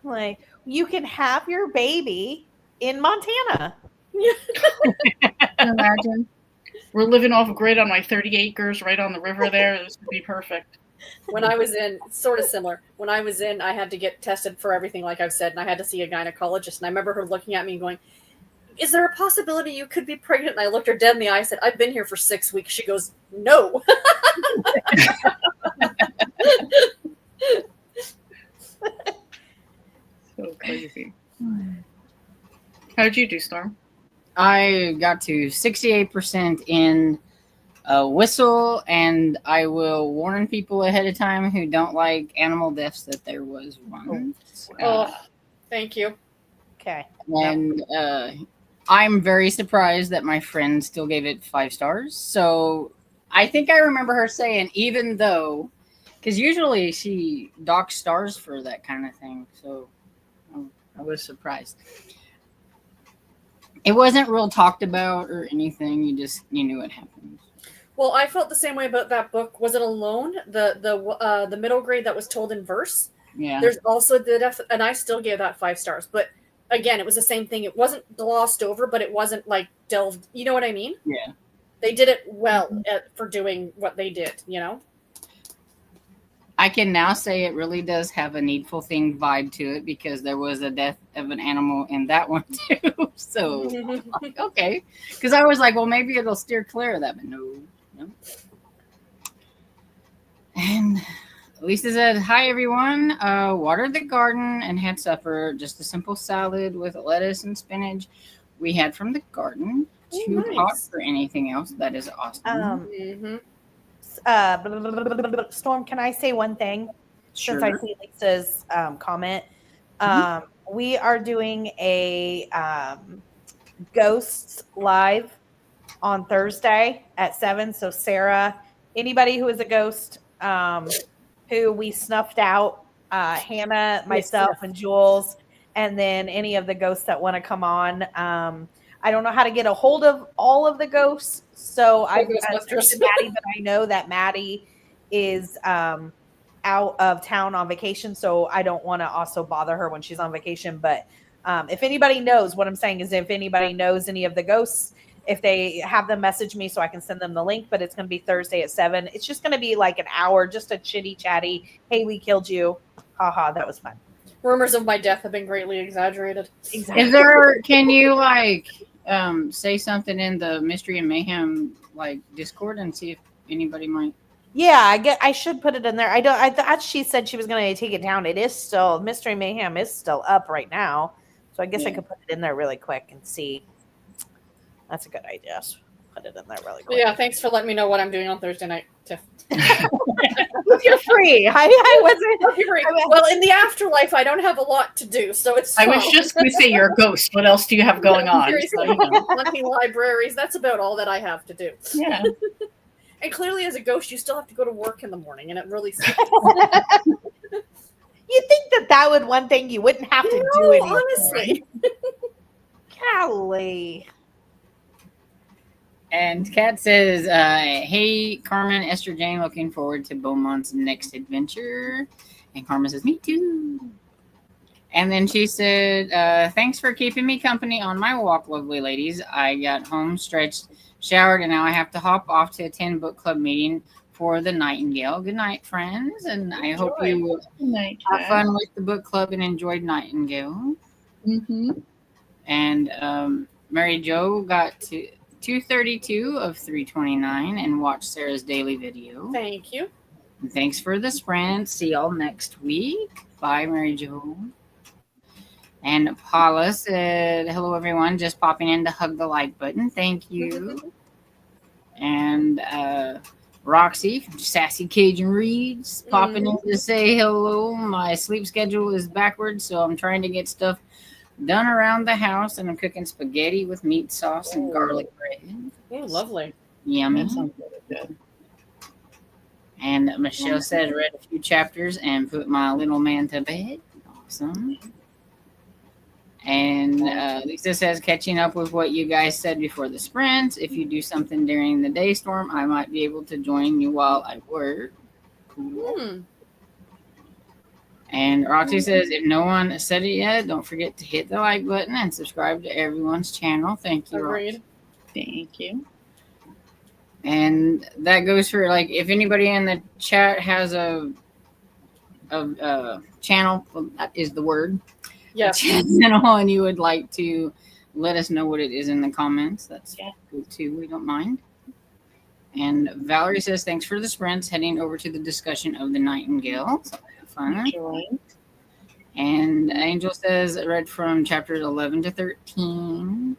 Like you can have your baby in Montana. Can you imagine? We're living off grid on my 30 acres right on the river there. This would be perfect. When I was in, sort of similar, when I was in, I had to get tested for everything, like I've said, and I had to see a gynecologist. And I remember her looking at me and going, "Is there a possibility you could be pregnant?" And I looked her dead in the eye. I said, "I've been here for 6 weeks." She goes, "No." So crazy. How'd you do, Storm? I got to 68% in a whistle, and I will warn people ahead of time who don't like animal deaths that there was one. Oh, thank you. Okay. And I'm very surprised that my friend still gave it 5 stars. So I think I remember her saying, even though, because usually she docks stars for that kind of thing. So I was surprised. It wasn't real talked about or anything. You knew what happened. Well, I felt the same way about that book. Was it Alone? The middle grade that was told in verse. Yeah. There's also and I still gave that 5 stars. But again, it was the same thing. It wasn't glossed over, but it wasn't like delved. You know what I mean? Yeah. They did it well for doing what they did. I can now say it really does have a Needful Thing vibe to it because there was a death of an animal in that one too. So, okay. Because I was like, well, maybe it'll steer clear of that, but no. And Lisa said, "Hi, everyone. Watered the garden and had supper. Just a simple salad with lettuce and spinach we had from the garden. Too hot for anything else. That is awesome." Storm, can I say one thing? Sure. Since I see Lisa's comment. We are doing a Ghosts Live on Thursday at 7. So Sarah, anybody who is a ghost who we snuffed out, Hannah, myself, and Jules, and then any of the ghosts that want to come on. I don't know how to get a hold of all of the ghosts. So I Ghostbusters. texted Maddie, but I know that Maddie is out of town on vacation. So I don't want to also bother her when she's on vacation. But if anybody knows, what I'm saying is if anybody knows any of the ghosts, if they have them message me so I can send them the link, but it's going to be Thursday at 7. It's just going to be like an hour, just a chitty chatty. Hey, we killed you. Haha, that was fun. Rumors of my death have been greatly exaggerated. Exactly. Is there? Can you like say something in the Mystery and Mayhem like Discord and see if anybody might? Yeah, I should put it in there. I thought she said she was going to take it down. It is still Mystery Mayhem is still up right now, so I guess I could put it in there really quick and see. That's a good idea. Put it in there really quick. Yeah, thanks for letting me know what I'm doing on Thursday night, Tiff. You're free. I wasn't. Well, in the afterlife, I don't have a lot to do, so it's. I was just going to say you're a ghost. What else do you have going on? Seriously, So, you know. hunting libraries. That's about all that I have to do. Yeah. And clearly, as a ghost, you still have to go to work in the morning, and it really sucks. You think that would one thing you wouldn't have to do anymore. Honestly. Golly. And Kat says, hey, Carmen, Esther Jane, looking forward to Beaumont's next adventure. And Carmen says, me too. And then she said, thanks for keeping me company on my walk, lovely ladies. I got home, stretched, showered, and now I have to hop off to attend book club meeting for the Nightingale. Good night, friends. And I hope you have fun with the book club and enjoyed Nightingale. Mm-hmm. And Mary Jo got to 232 of 329 and watched Sarah's daily video. Thank you. And thanks for the sprint. See y'all next week. Bye, Mary Jo. And Paula said, hello, everyone. Just popping in to hug the like button. Thank you. And Roxy from Sassy Cajun Reads popping in to say hello. My sleep schedule is backwards, so I'm trying to get stuff done around the house, and I'm cooking spaghetti with meat sauce and garlic bread. Oh, lovely. Yummy. That sounds really good. And Michelle said, read a few chapters and put my little man to bed. Awesome. And Lisa says, catching up with what you guys said before the sprint. If you do something during the day storm, I might be able to join you while I work. Cool. And Roxy says, if no one said it yet, don't forget to hit the like button and subscribe to everyone's channel. Thank you, Roxy. Thank you. And that goes for, like, if anybody in the chat has a channel, well, that is the word. Yeah. Channel, and you would like to let us know what it is in the comments. That's good too. We don't mind. And Valerie says, thanks for the sprints. Heading over to the discussion of the Nightingale. So have fun. Enjoy. And Angel says, I read from chapters 11 to 13.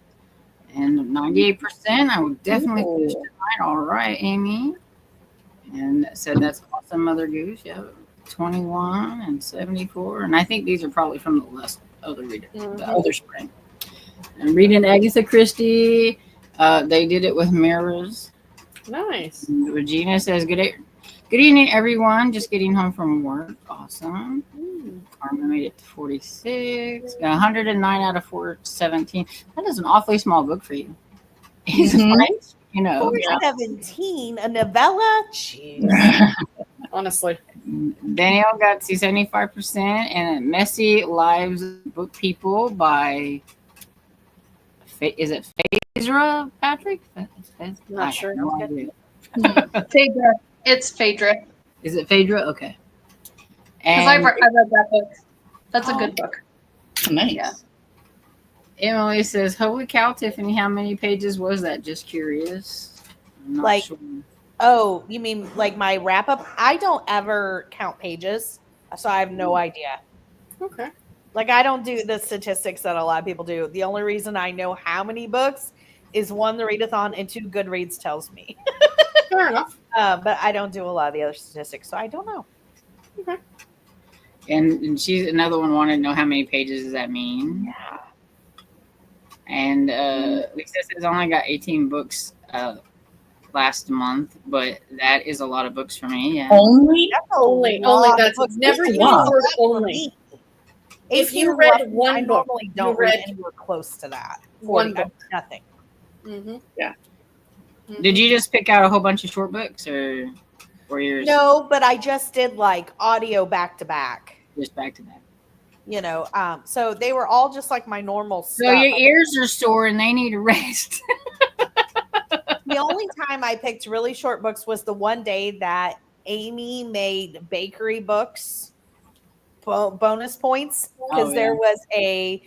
And 98%. I would definitely push tonight. All right, Amy. And said, that's awesome, Mother Goose. Yeah, 21 and 74. And I think these are probably from the last other reader, the other spring. And reading Agatha Christie. They did it with mirrors. Nice. And Regina says, good evening, everyone. Just getting home from work. Awesome. Carmen made it to 46. Got 109 out of 417. That is an awfully small book for you. Right? You know. 417, a novella? Jeez. Honestly. Danielle got to 75%. And Messy Lives Book People by, is it Phaedra, Patrick? Not sure. No idea. Phaedra. It's Phaedra. Is it Phaedra? Okay. Because I read that book. That's a good book. Nice. Yeah. Emily says, holy cow, Tiffany, how many pages was that? Just curious. I'm not Like, sure. Oh, you mean like my wrap up? I don't ever count pages, so I have no idea. Okay. Like, I don't do the statistics that a lot of people do. The only reason I know how many books is one, the readathon, and two, Goodreads tells me. Fair enough. But I don't do a lot of the other statistics, so I don't know. Okay. And she's another one wanted to know how many pages does that mean? Yeah. And Lisa says only got 18 books last month, but that is a lot of books for me. Yeah. Only? Only. That's never use the word only. If you 18 read love, one I book, normally you don't read read anywhere close to that. one 40, book. nothing. Mm-hmm. Yeah. Mm-hmm. Did you just pick out a whole bunch of short books, or yours No, but I just did like audio back to back. just back to back? You know, so they were all just like my normal So stuff. your ears are sore and they need a rest. The only time I picked really short books was the one day that Amy made bakery books bonus points because Oh, there yeah. was a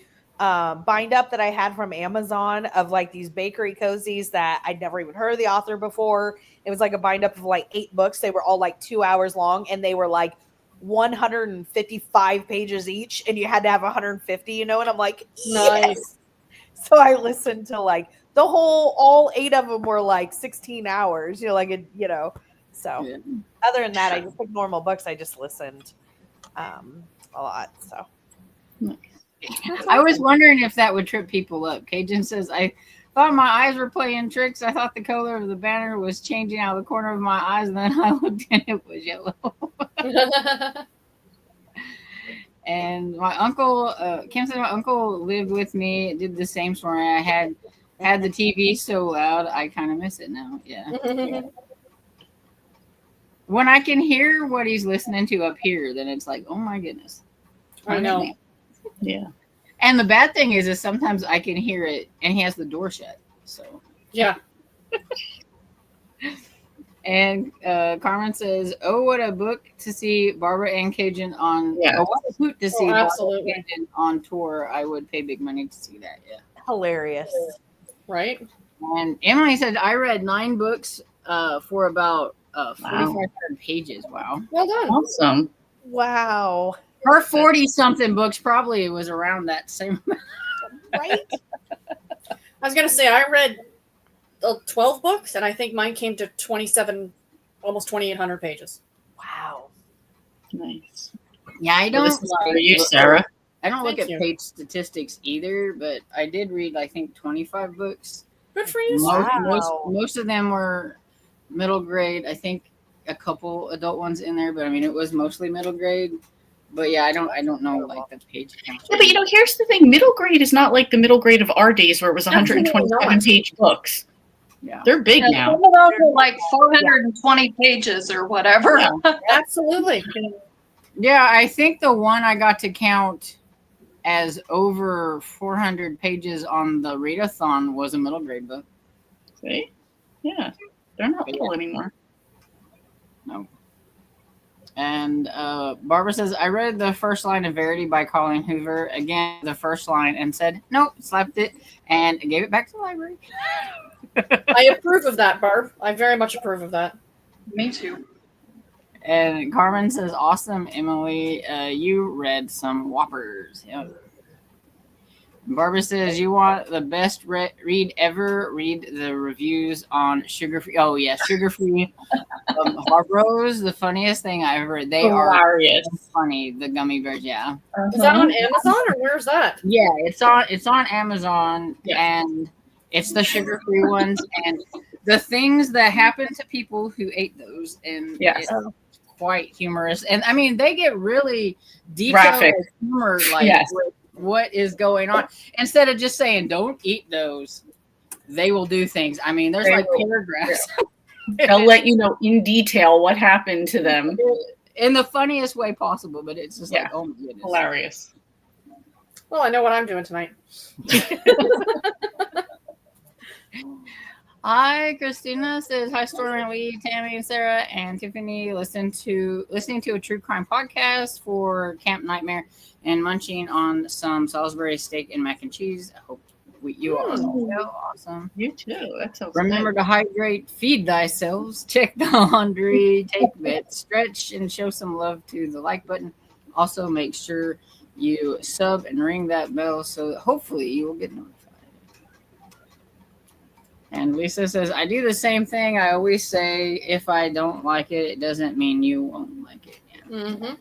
bind up that I had from Amazon of like these bakery cozies that I'd never even heard of the author before. It was like a bind up of like 8 books. They were all like 2 hours long and they were like 155 pages each, and you had to have 150, you know, and I'm like, Nice. yes. So I listened to like all 8 of them were like 16 hours, you know, like it, you know. So Yeah. other than that, I just picked normal books. I just listened a lot. So I was wondering if that would trip people up. Cajun says, I thought my eyes were playing tricks. I thought the color of the banner was changing out of the corner of my eyes, and then I looked and it was yellow. And my uncle, Kim said my uncle lived with me, did the same story. I had the TV so loud, I kind of miss it now. Yeah. When I can hear what he's listening to up here, then it's like, oh my goodness. I know. Yeah. And the bad thing is sometimes I can hear it and he has the door shut. So Yeah. And Carmen says, "Oh, what a book to see Barbara and Cajun on! Yeah. Oh, what a hoot to see Barbara absolutely. and Cajun on tour! I would pay big money to see that." Yeah. hilarious. Right. And Emily said, "I read 9 books for about 4,500 pages. Wow. Well done. Awesome. Wow. Her 40-something books probably was around that same. Right? I was gonna say I read 12 books, and I think mine came to 27, almost 2,800 pages. Wow. Nice. Yeah, I don't. Well, this is for you, Sarah. I don't look Thank at you. page statistics either, but I did read, I think, 25 books. Good for you. Wow. Most of them were middle grade. I think a couple adult ones in there, but I mean, it was mostly middle grade. But yeah, I don't know like the page count. Yeah, but you know, here's the thing: middle grade is not like the middle grade of our days, where it was Absolutely 127-page books. Yeah. They're big And now. some of those are like 420 pages or whatever. Yeah. Absolutely. Yeah, I think the one I got to count as over 400 pages on the readathon was a middle grade book. See? Yeah, they're not little anymore. No. And Barbara says, I read the first line of Verity by Colleen Hoover. Again, the first line, and said, nope, slapped it, and gave it back to the library. I approve of that, Barb. I very much approve of that. Me too. And Carmen says, awesome, Emily. You read some whoppers. Yeah. Barbara says, you want the best read ever? Read the reviews on Sugar-Free. Oh, yeah, Sugar-Free Harbros. The funniest thing I ever read. They Hilarious. are funny, the gummy bears, yeah. Is that on Amazon or where's that? Yeah, it's on Amazon, and it's the sugar-free ones. And the things that happen to people who ate those, and Yes. it's quite humorous. And I mean, they get really detailed Graphic. humor, like Yes. with what is going on. Instead of just saying, don't eat those, they will do things. I mean, there's They like will. paragraphs. They'll let you know in detail what happened to them. In the funniest way possible, but it's just like, oh my goodness. Hilarious. Well, I know what I'm doing tonight. Hi, Christina says, hi, Stormy, Lee, Tammy, and Sarah, and Tiffany. Listening to a true crime podcast for Camp Nightmare and munching on some Salisbury steak and mac and cheese. I hope you all are awesome. You too. That sounds Remember to hydrate, feed thyself, check the laundry, take bets, stretch, and show some love to the like button. Also, make sure you sub and ring that bell so that hopefully you will get notified. And Lisa says, I do the same thing. I always say, if I don't like it, it doesn't mean you won't like it. Yeah. Mm-hmm.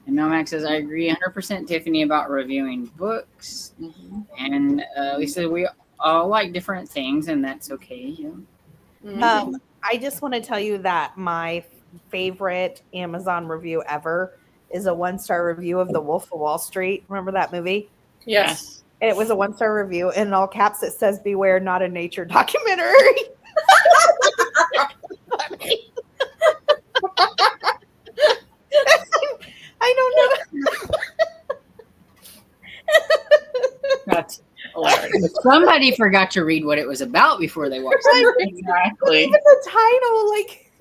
And Nomax says, I agree 100% Tiffany about reviewing books. Mm-hmm. And Lisa, we all like different things, and that's okay. Yeah. Mm-hmm. I just want to tell you that my favorite Amazon review ever is a 1-star review of The Wolf of Wall Street. Remember that movie? Yes. And it was a 1-star review. And in all caps, it says, "Beware, not a nature documentary." I don't know. That's hilarious. Somebody forgot to read what it was about before they watched it. Exactly. Even the title, like,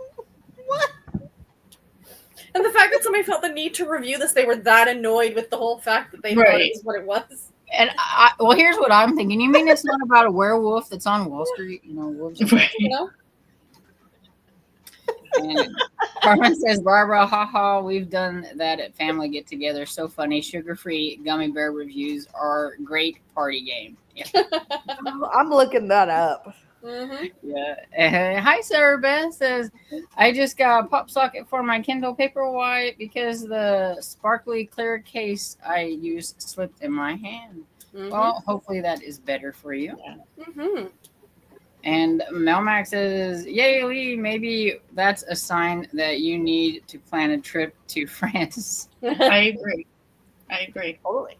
what? And the fact that somebody felt the need to review this, they were that annoyed with the whole fact that they thought Right. it was what it was. And well, here's what I'm thinking. You mean it's not about a werewolf that's on Wall Street? You know, wolves. Right. You know? And Carmen says, "Barbara, haha, we've done that at family get together. So funny. Sugar-free gummy bear reviews are great party game." Yeah. I'm looking that up. Mm-hmm. Yeah. Hi, Sarah Beth says, "I just got a pop socket for my Kindle Paperwhite because the sparkly clear case I use slipped in my hand." Mm-hmm. Well, hopefully that is better for you. Mm-hmm. And Melmac says, "Yay, Lee, maybe that's a sign that you need to plan a trip to France." I agree. Totally.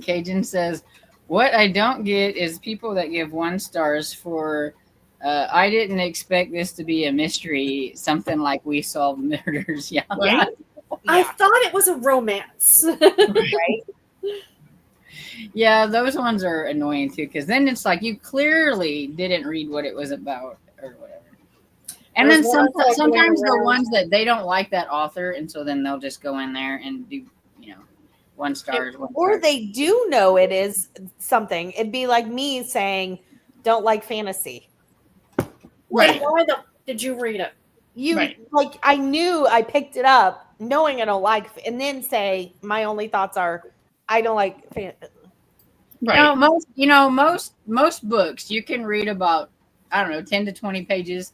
Cajun says, "What I don't get is people that give 1 stars for, I didn't expect this to be a mystery, something like We Solved Murders." Yeah. Right? I thought it was a romance. Right? Yeah, those ones are annoying too, because then it's like you clearly didn't read what it was about or whatever. And then There's one I feel like sometimes going the around. ones that they don't like that author, and so then they'll just go in there and do, 1 star. Or they do know it is something. It'd be like me saying, "Don't like fantasy." Right. Why the did you read it? You Right. like, I knew I picked it up knowing I don't like, and then say my only thoughts are, I don't like fantasy. Right. Most books you can read about, I don't know, 10 to 20 pages,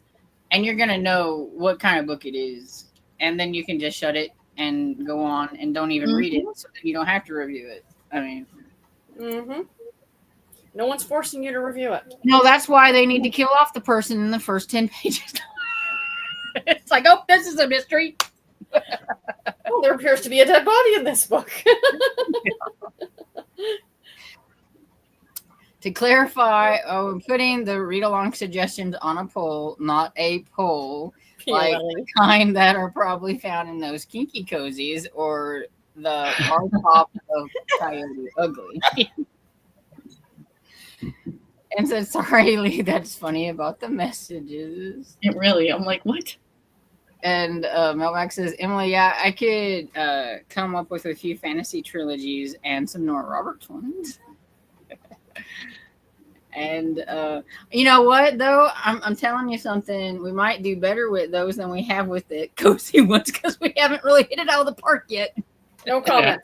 and you're gonna know what kind of book it is, and then you can just shut it and go on and don't even read it, so that you don't have to review it. I mean, Mm-hmm. No one's forcing you to review it. no, that's why they need to kill off the person in the first 10 pages. It's like, oh, this is a mystery. Well, there appears to be a dead body in this book. To clarify, I'm putting the read-along suggestions on a poll, not a poll, like the kind that are probably found in those kinky cozies or the hard top of Coyote Ugly. And said, "Sorry, Lee, that's funny about the messages." It really, I'm like, what? And Melmac says, "Emily, yeah, I could come up with a few fantasy trilogies and some Nora Roberts ones." And you know what, though? I'm telling you something. We might do better with those than we have with the cozy ones, because we haven't really hit it out of the park yet. No comment.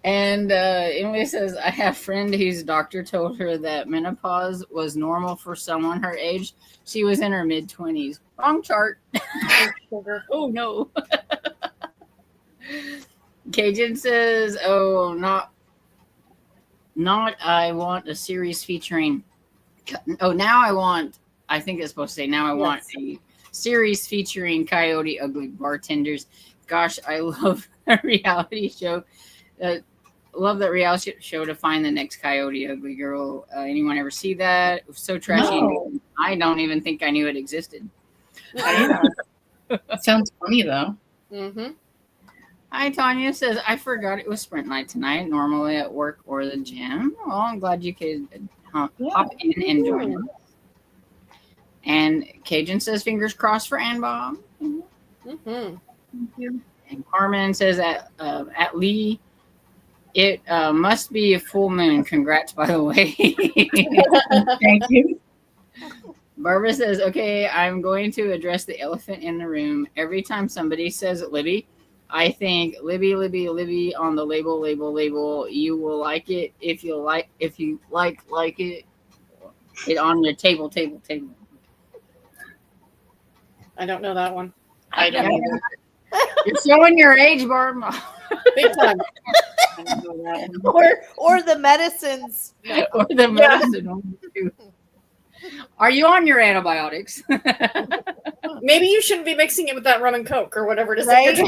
And Emily says, "I have a friend whose doctor told her that menopause was normal for someone her age. She was in her mid-20s. Wrong chart." Oh, no. Cajun says, "Oh, not I want a series featuring, I think it's supposed to say, now I want a series featuring Coyote Ugly bartenders. Gosh, I love a reality show. Love that reality show to find the next Coyote Ugly girl. Anyone ever see that? It was so trashy. No. I don't even think I knew it existed." It sounds funny though. Mm-hmm. Hi, Tanya says, "I forgot it was sprint night tonight, normally at work or the gym." Well, I'm glad you could hop in and join us. And Cajun says, "Fingers crossed for Ann Bob." Mm-hmm. And Carmen says, at Lee, it must be a full moon. Congrats, by the way." Thank you. Barbara says, "Okay, I'm going to address the elephant in the room. Every time somebody says Libby, I think Libby on the label. You will like it if you like it on your table. I don't know that one. I don't know. You're showing your age, Barbara. Big time. I don't know that one. Or the medicines. Or the medicine one, too. Are you on your antibiotics? Maybe you shouldn't be mixing it with that rum and coke or whatever it is. Right?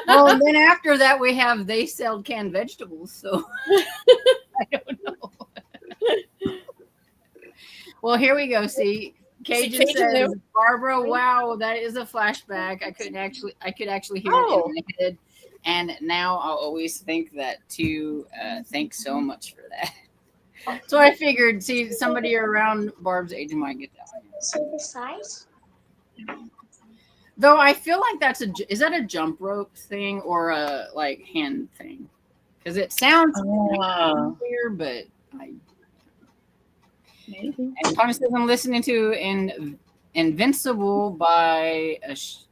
Well, and then after that, we have they sell canned vegetables. So I don't know. Well, here we go. See, Cajun Cajun says, knew. Barbara, wow, that is a flashback. I could actually hear it in my head. And now I'll always think that too. Thanks so much for that. So I figured, see, somebody around Barb's age might get that. So the size? Though I feel like is that a jump rope thing or a like hand thing? Because it sounds clear, but maybe. And Tommy says I'm listening to Invincible by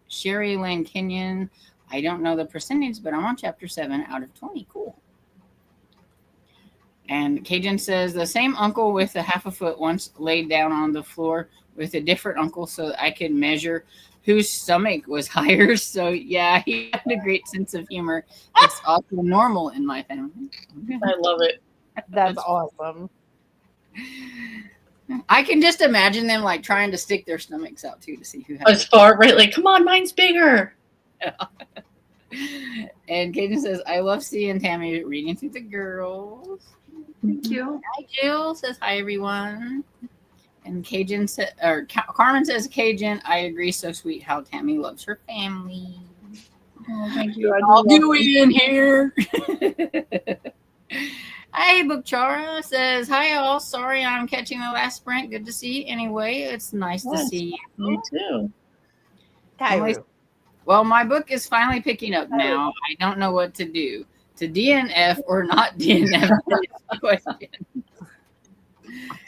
Sherry Lynn Kenyon. I don't know the percentage, but I'm on chapter 7 out of 20. Cool. And Cajun says the same uncle with a half a foot once laid down on the floor with a different uncle so I could measure whose stomach was higher. So yeah, he had a great sense of humor. It's also normal in my family. I love it. That's awesome. I can just imagine them like trying to stick their stomachs out too to see who has As far right, like, come on, mine's bigger. And Cajun says, I love seeing Tammy reading through the girls. Thank you. Hi, Jill says, hi, everyone. And Cajun said, or Carmen says, Cajun, I agree. So sweet how Tammy loves her family. Oh, thank you. I'll do it in here. Hi, Bookchara says, hi, all. Sorry I'm catching the last sprint. Good to see you anyway. It's nice to see you. You too. Kyru. Well, my book is finally picking up now. I don't know what to do. To DNF or not DNF? Question.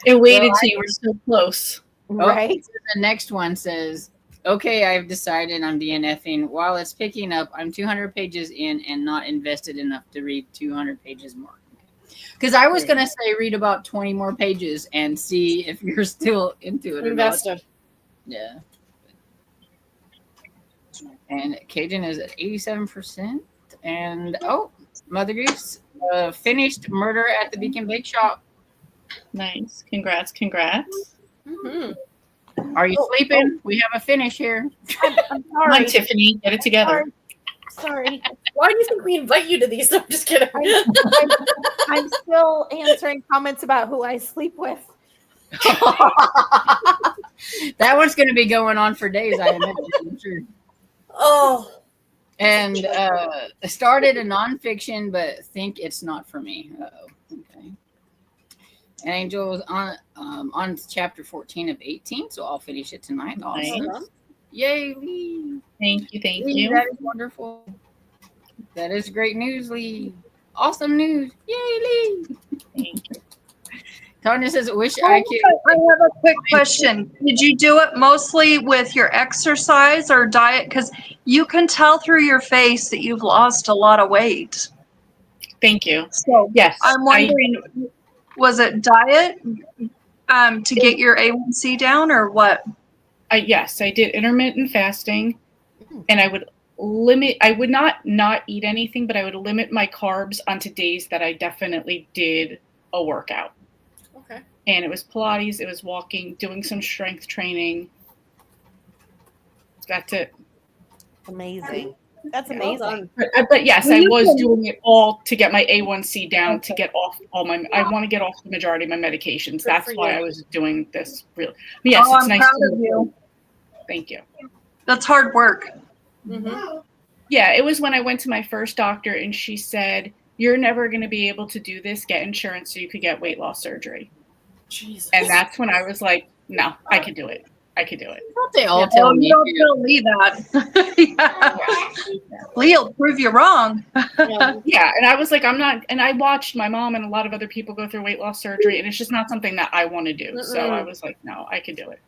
It waited till you were so close. Right? The next one says, okay, I've decided I'm DNFing. While it's picking up, I'm 200 pages in and not invested enough to read 200 pages more. Because I was going to say read about 20 more pages and see if you're still into it. Invested. Yeah. And Cajun is at 87%. And, Mother Goose finished Murder at the Beacon Bake Shop. Nice. Congrats. Mm-hmm. Are you sleeping? We have a finish here. I'm Come sorry. on, Tiffany. Get it together. Sorry. Why do you think we invite you to these? No, I'm just kidding. I'm still answering comments about who I sleep with. That one's going to be going on for days, I imagine. I'm sure. Oh. And started a nonfiction, but think it's not for me. Okay. And Angel's on chapter 14 of 18, so I'll finish it tonight. Awesome. Nice. Yay, Lee. Thank you. Thank Lee, you. that is wonderful. That is great news, Lee. Awesome news. Yay, Lee. Thank you. Tanya says, wish I I could. have a quick question. Did you do it mostly with your exercise or diet? Because you can tell through your face that you've lost a lot of weight. Thank you. So Yes. I'm wondering, was it diet to get your A1C down or what? Yes, I did intermittent fasting, and I would not eat anything, but I would limit my carbs onto days that I definitely did a workout. Okay. And it was Pilates, it was walking, doing some strength training. That's it. Amazing. That's Well amazing. done. But yes, I was doing it all to get my A1C down, to get off I want to get off the majority of my medications. Good That's for why you. I was doing this. Really. Yes, Oh, it's I'm nice proud to of you. Thank you. That's hard work. Mm-hmm. Yeah, it was when I went to my first doctor and she said, you're never going to be able to do this. Get insurance so you could get weight loss surgery. Jesus. And that's when I was like, no, I could do it. I could do it. Don't they all tell Oh, me? you don't tell Lee that. Yeah. Lee will prove you wrong. Yeah. Yeah, and I was like, I'm not, and I watched my mom and a lot of other people go through weight loss surgery, and it's just not something that I want to do. So I was like, no, I could do it.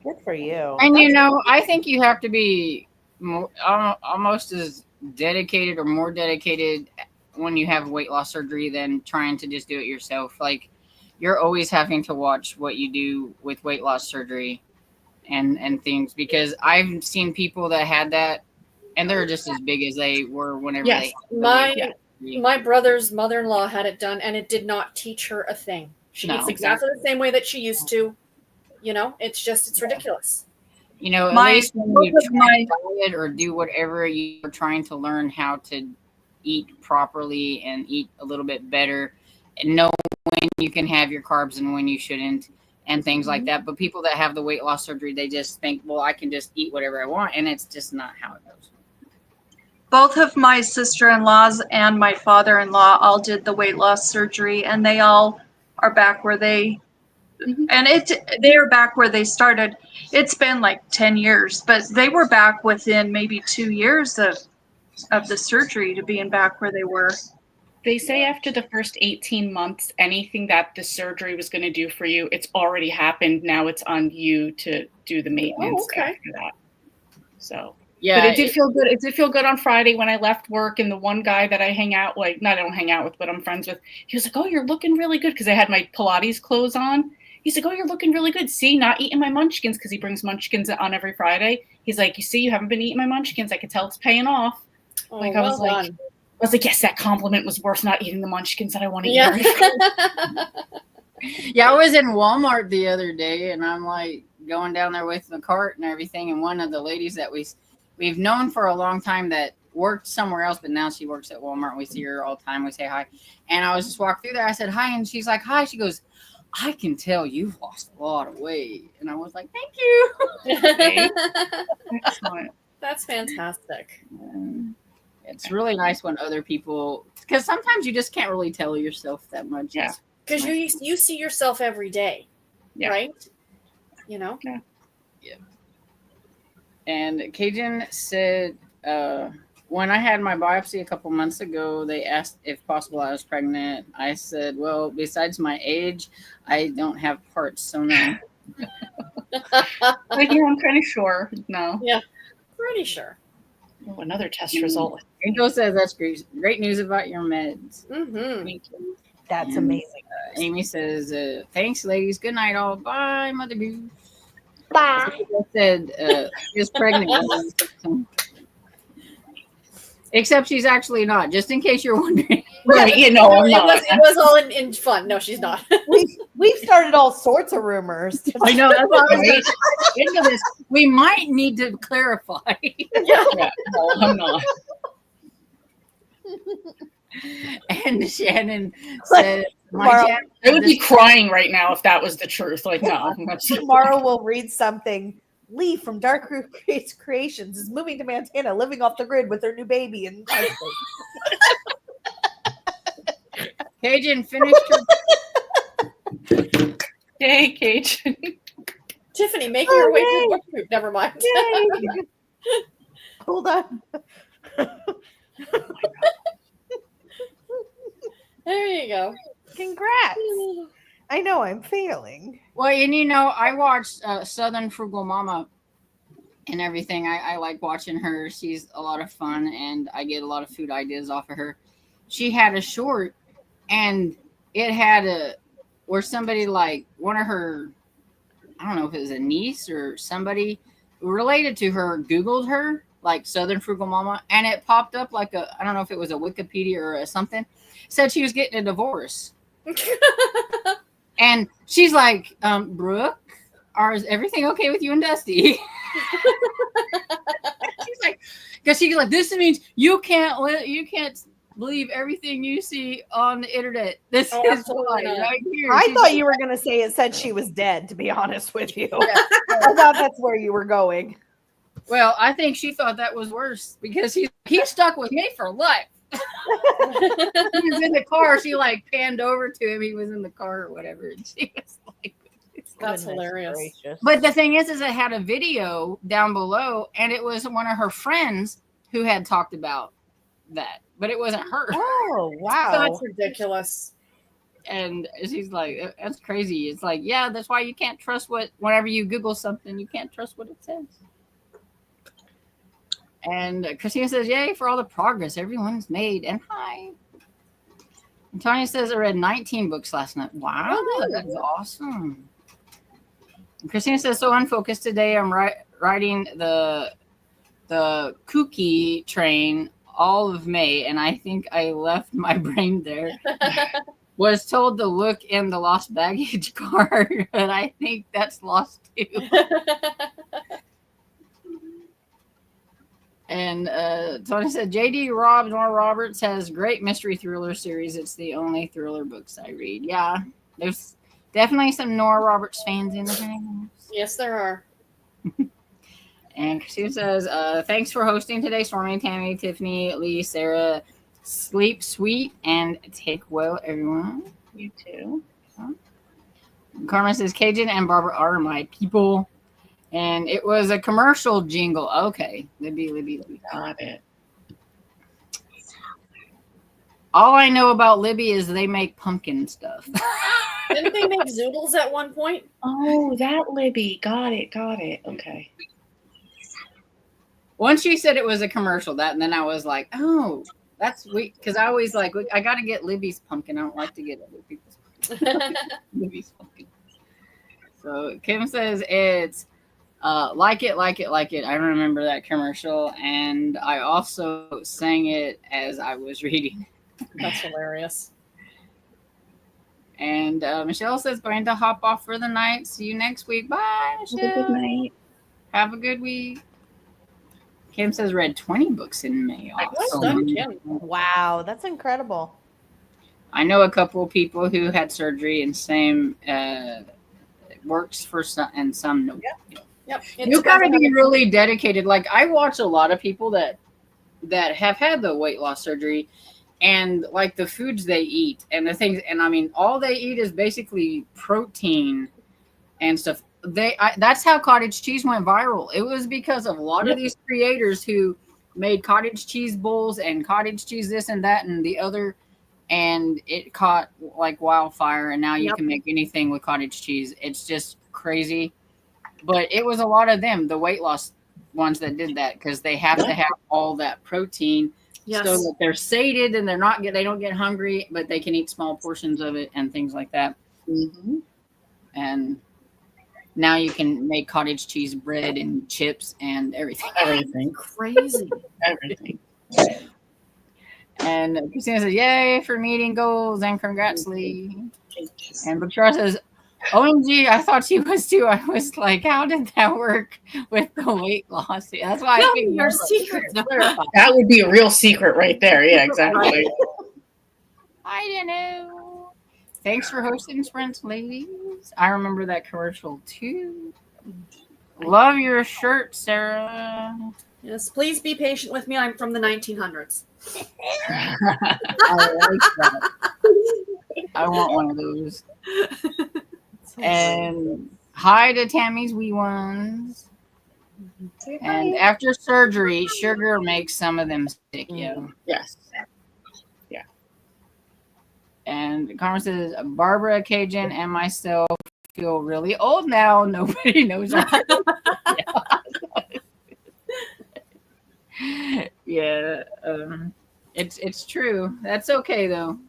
Good for you. And I think you have to be almost as dedicated or more dedicated when you have weight loss surgery than trying to just do it yourself. Like, you're always having to watch what you do with weight loss surgery and things, because I've seen people that had that and they're just as big as they were whenever Yes. they had the weight loss surgery. My brother's mother-in-law had it done, and it did not teach her a thing. She No, eats exactly the same way that she used to. It's ridiculous. You know, at My- least when both you of try my- to diet or do whatever, you're trying to learn how to eat properly and eat a little bit better and know when you can have your carbs and when you shouldn't and things like that. But people that have the weight loss surgery, they just think, well, I can just eat whatever I want. And it's just not how it goes. Both of my sister-in-laws and my father-in-law all did the weight loss surgery, and they all are back where they they're back where they started. It's been like 10 years, but they were back within maybe 2 years of the surgery to being back where they were. They say after the first 18 months, anything that the surgery was going to do for you, it's already happened. Now it's on you to do the maintenance after that. So, yeah, but it did feel good. It did feel good on Friday when I left work, and the one guy that I hang out, like, not I don't hang out with, but I'm friends with, he was like, "Oh, you're looking really good," because I had my Pilates clothes on. He's like, "Oh, you're looking really good. See, not eating my munchkins," because he brings munchkins on every Friday. He's like, "You see, you haven't been eating my munchkins. I could tell it's paying off." Oh, Like, well I was like, done. yes, that compliment was worth not eating the munchkins that I want to eat. Yeah. every Friday. Yeah, I was in Walmart the other day, and I'm like going down there with the cart and everything, and one of the ladies that we've known for a long time that worked somewhere else, but now she works at Walmart. We see her all the time. We say hi, and I was just walking through there. I said hi, and she's like, "Hi." She goes, "I can tell you've lost a lot of weight," and I was like, "Thank you." Excellent. That's fantastic. It's really nice when other people, because sometimes you just can't really tell yourself that much. Yeah. Because you see yourself every day, Yeah. right? You know? Yeah. And Cajun said, when I had my biopsy a couple months ago, they asked if possible I was pregnant. I said, well, besides my age, I don't have parts, so no. Like, yeah, I'm kind of sure. No. Yeah. Pretty sure. Oh, another test result. Angel says that's great. Great news about your meds. Mm-hmm. That's And, amazing. Amy says, thanks, ladies. Good night, all. Bye, Mother Boo. Bye. Angel said she was pregnant. Except she's actually not, just in case you're wondering. Right, I'm not. It was all in fun. No, she's not. We've started all sorts of rumors. I know. That's what I was going to say. Into this. We might need to clarify. Yeah, no, I'm not. And Shannon said, Tomorrow- I would be crying right now if that was the truth. Like, no. Tomorrow we'll read something. Lee from Dark Creations is moving to Montana, living off the grid with her new baby and husband. Cajun finished her. Yay, Cajun. Tiffany making her way through book group. Never mind. Hold on. There you go. Congrats. I know I'm failing. Well, and I watched Southern Frugal Mama and everything. I like watching her. She's a lot of fun, and I get a lot of food ideas off of her. She had a short, and it had where somebody, like one of her, I don't know if it was a niece or somebody related to her, Googled her, like Southern Frugal Mama, and it popped up like I don't know if it was a Wikipedia or something, said she was getting a divorce. And she's like, Brooke, is everything okay with you and Dusty? She's like, because she's like, this means you can't believe everything you see on the internet. This is why right here. I thought you were going to say it said she was dead, to be honest with you. I thought that's where you were going. Well, I think she thought that was worse because he stuck with me for life. He was in the car. She like panned over to him. He was in the car or whatever. And she was like, that's hilarious. Gracious. But the thing is it had a video down below, and it was one of her friends who had talked about that, but it wasn't her. Oh, wow. That's ridiculous. And she's like, that's crazy. It's like, yeah, that's why you can't trust whenever you Google something, you can't trust what it says. And Christina says, yay for all the progress everyone's made. And hi. And Tanya says, I read 19 books last night. Wow, that's awesome. And Christina says, so unfocused today. I'm riding the Kooky train all of May, and I think I left my brain there. Was told to look in the lost baggage car, but I think that's lost too. And Tony said, J.D. Nora Roberts has great mystery thriller series. It's the only thriller books I read. Yeah, there's definitely some Nora Roberts fans in the house. Yes, there are. And Christine says, thanks for hosting today, Stormy, Tammy, Tiffany, Lee, Sarah. Sleep sweet and take well, everyone. You too. Carmen says, Cajun and Barbara are my people. And it was a commercial jingle. Okay. Libby. Got it. All I know about Libby is they make pumpkin stuff. Didn't they make zoodles at one point? Oh, that Libby. Got it. Okay. Once you said it was a commercial, and then I was like, oh, that's sweet. Because I always like, I got to get Libby's pumpkin. I don't like to get other people's pumpkin. Libby's pumpkin. So Kim says it's like it. I remember that commercial. And I also sang it as I was reading. That's hilarious. And Michelle says, going to hop off for the night. See you next week. Bye, Michelle. Have a good night. Have a good week. Kim says read 20 books in May. Well done, Kim. Wow, that's incredible. I know a couple of people who had surgery and same works for some and some no. Yep. You gotta be really dedicated. Like I watch a lot of people that have had the weight loss surgery and like the foods they eat and the things, and I mean all they eat is basically protein and stuff. That's how cottage cheese went viral. It was because of a lot of these creators who made cottage cheese bowls and cottage cheese this and that and the other, and it caught like wildfire, and now you can make anything with cottage cheese. It's just crazy. But it was a lot of them, the weight loss ones, that did that because they have to have all that protein so that they're sated and they don't get hungry, but they can eat small portions of it and things like that. Mm-hmm. And now you can make cottage cheese bread and chips and everything. Everything. Crazy. Everything. And Christina says, yay for meeting goals and congrats, Lee. And Bashar says, OMG, I thought she was too. I was like, how did that work with the weight loss? That's why I think your secret. That would be a real secret right there. Yeah, exactly. I don't know. Thanks for hosting Sprints, ladies. I remember that commercial too. Love your shirt, Sarah. Yes, please be patient with me. I'm from the 1900s. I like that. I want one of those. And hi to Tammy's wee ones. And after surgery, sugar makes some of them sick. Yeah. Yes. And Carmen says, Barbara, Cajun, and myself feel really old now. Nobody knows our Yeah. It's true. That's okay though.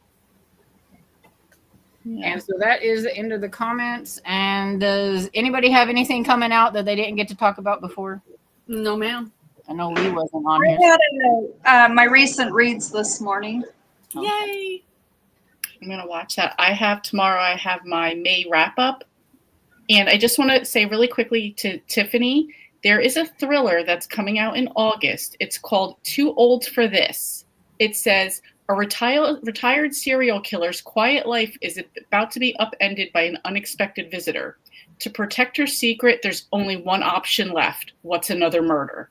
Yeah. And so that is the end of the comments. And does anybody have anything coming out that they didn't get to talk about before? No, ma'am. I know Lee wasn't on here. I had my recent reads this morning. Yay! I'm going to watch that. Tomorrow I have my May wrap up. And I just want to say really quickly to Tiffany, there is a thriller that's coming out in August. It's called Too Old for This. It says, a retired serial killer's quiet life is about to be upended by an unexpected visitor. To protect her secret, there's only one option left. What's another murder?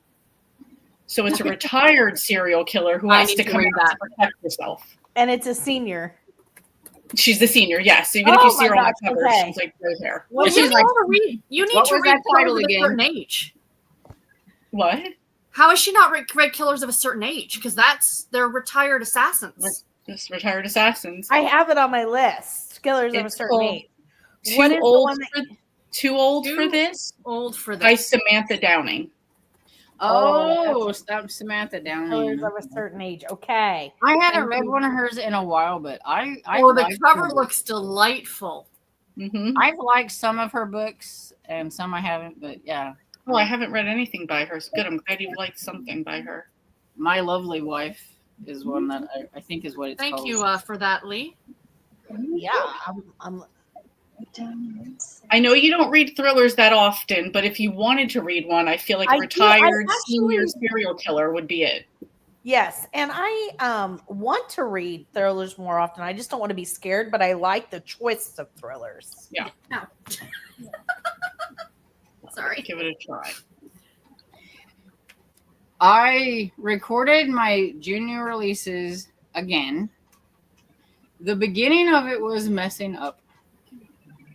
So it's a retired serial killer who has to come out to protect herself. And it's a senior. She's the senior, yes. Even if you see her on the cover, she's like right there. Well, you need to read Killers of a certain age. What? How is she not read Killers of a Certain Age? Because they're retired assassins. Just retired assassins. I have it on my list. Killers of a Certain Age. Too old for this? Old for this. By Samantha Downing. Oh, stop Samantha Downing. Killers of a Certain Age. Okay. I haven't read one of hers in a while, but the cover looks delightful. Mm-hmm. I've liked some of her books and some I haven't, but yeah. Oh, I haven't read anything by her. It's good. I'm glad you've liked something by her. My Lovely Wife is one that I think is what it's called. Thank you for that, Lee. Yeah, I know you don't read thrillers that often, but if you wanted to read one, I feel like I do. Retired I Senior actually- Serial Killer would be it. Yes, and I want to read thrillers more often. I just don't want to be scared, but I like the twists of thrillers. Yeah. Oh. Sorry. Give it a try. I recorded my junior releases again. The beginning of it was messing up.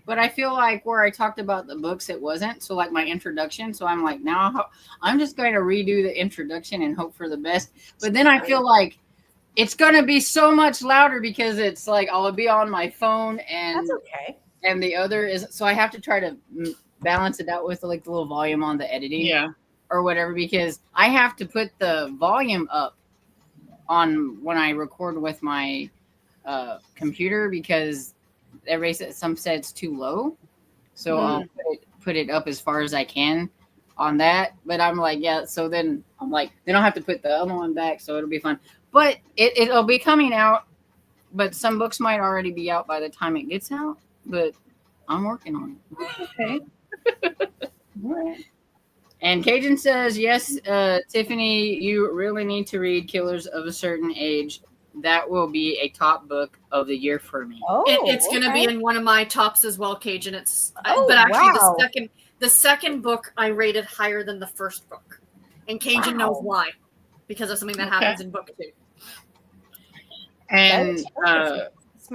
But I feel like where I talked about the books, it wasn't. So like my introduction. So I'm like, now I'm just going to redo the introduction and hope for the best. But then I feel like it's going to be so much louder because it's like I'll be on my phone and That's okay. And the other is, so I have to try to balance it out with like the little volume on the editing or whatever, because I have to put the volume up on when I record with my computer because everybody said, some said it's too low. So I'll put it up as far as I can on that. But I'm like, yeah. So then I'm like, then I'll have to put the other one back. So it'll be fun. But it'll be coming out. But some books might already be out by the time it gets out. But I'm working on it. Okay. All right. And Cajun says, yes, Tiffany, you really need to read Killers of a Certain Age. That will be a top book of the year for me. Oh, It's going to be in one of my tops as well, Cajun. Oh, but actually wow. the second book I rated higher than the first book. And Cajun knows why. Because of something that happens in book 2. And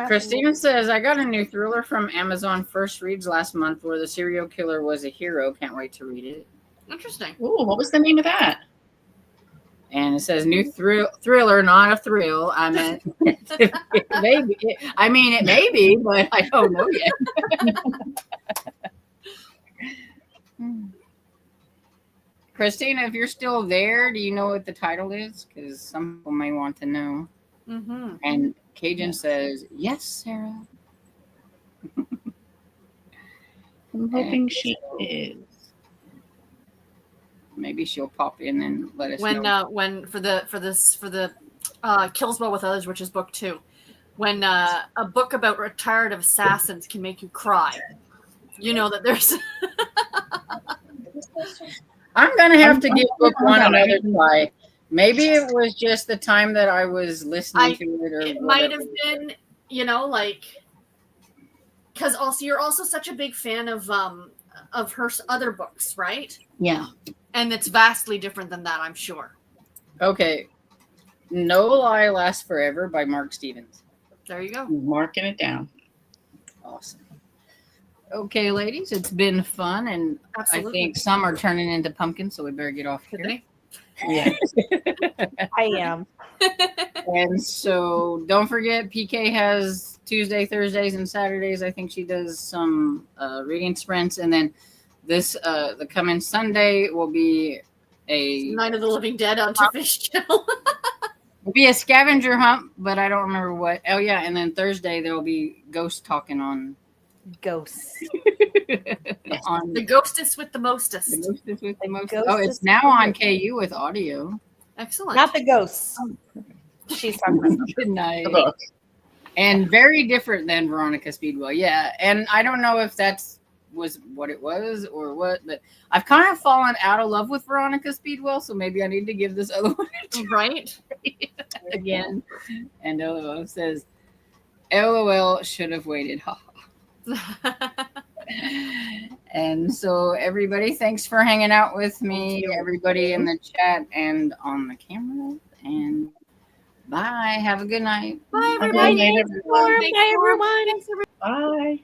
Christina says, I got a new thriller from Amazon First Reads last month where the serial killer was a hero. Can't wait to read it. Interesting. Ooh, what was the name of that? And it says new thriller, not a thrill. I meant maybe. I mean, it may be, but I don't know yet. Christina, if you're still there, do you know what the title is? Because some people may want to know. Mm-hmm. And Cajun says, yes, Sarah. I'm hoping she is. Maybe she'll pop in and let us know. When for the Kills Well with Others, which is book 2, when a book about retired assassins can make you cry, you know that there's. I'm gonna have to give book 1 another try. Maybe it was just the time that I was listening to it, or it might have been, because also you're also such a big fan of her other books, right? Yeah. And it's vastly different than that, I'm sure. Okay. No Lie Lasts Forever by Mark Stevens. There you go. Marking it down. Awesome. Okay, ladies, it's been fun, and Absolutely. I think some are turning into pumpkins, so we better get off here. Yeah. I am. And so don't forget, PK has Tuesday, Thursdays, and Saturdays. I think she does some reading sprints, and then the coming Sunday will be a Night of the Living Dead on Fish Channel. It'll be a scavenger hunt, but I don't remember what. Oh yeah, and then Thursday there will be ghost talking on Ghosts. on The ghostess with the mostest. the ghostess with the most. Ghostess Oh, it's now on KU with audio. Excellent. Not the ghosts. She's talking about. Good night. The book. And very different than Veronica Speedwell. Yeah, and I don't know if that's was what it was or what, but I've kind of fallen out of love with Veronica Speedwell, so maybe I need to give this other one a try Right? again. And LOL says, LOL should have waited. Ha. And so everybody, thanks for hanging out with me, everybody in the chat and on the camera, and bye. Have a good night. Bye, Have a everybody. good night, everyone. Thanks, Bye, everyone. Thanks, everyone. Bye.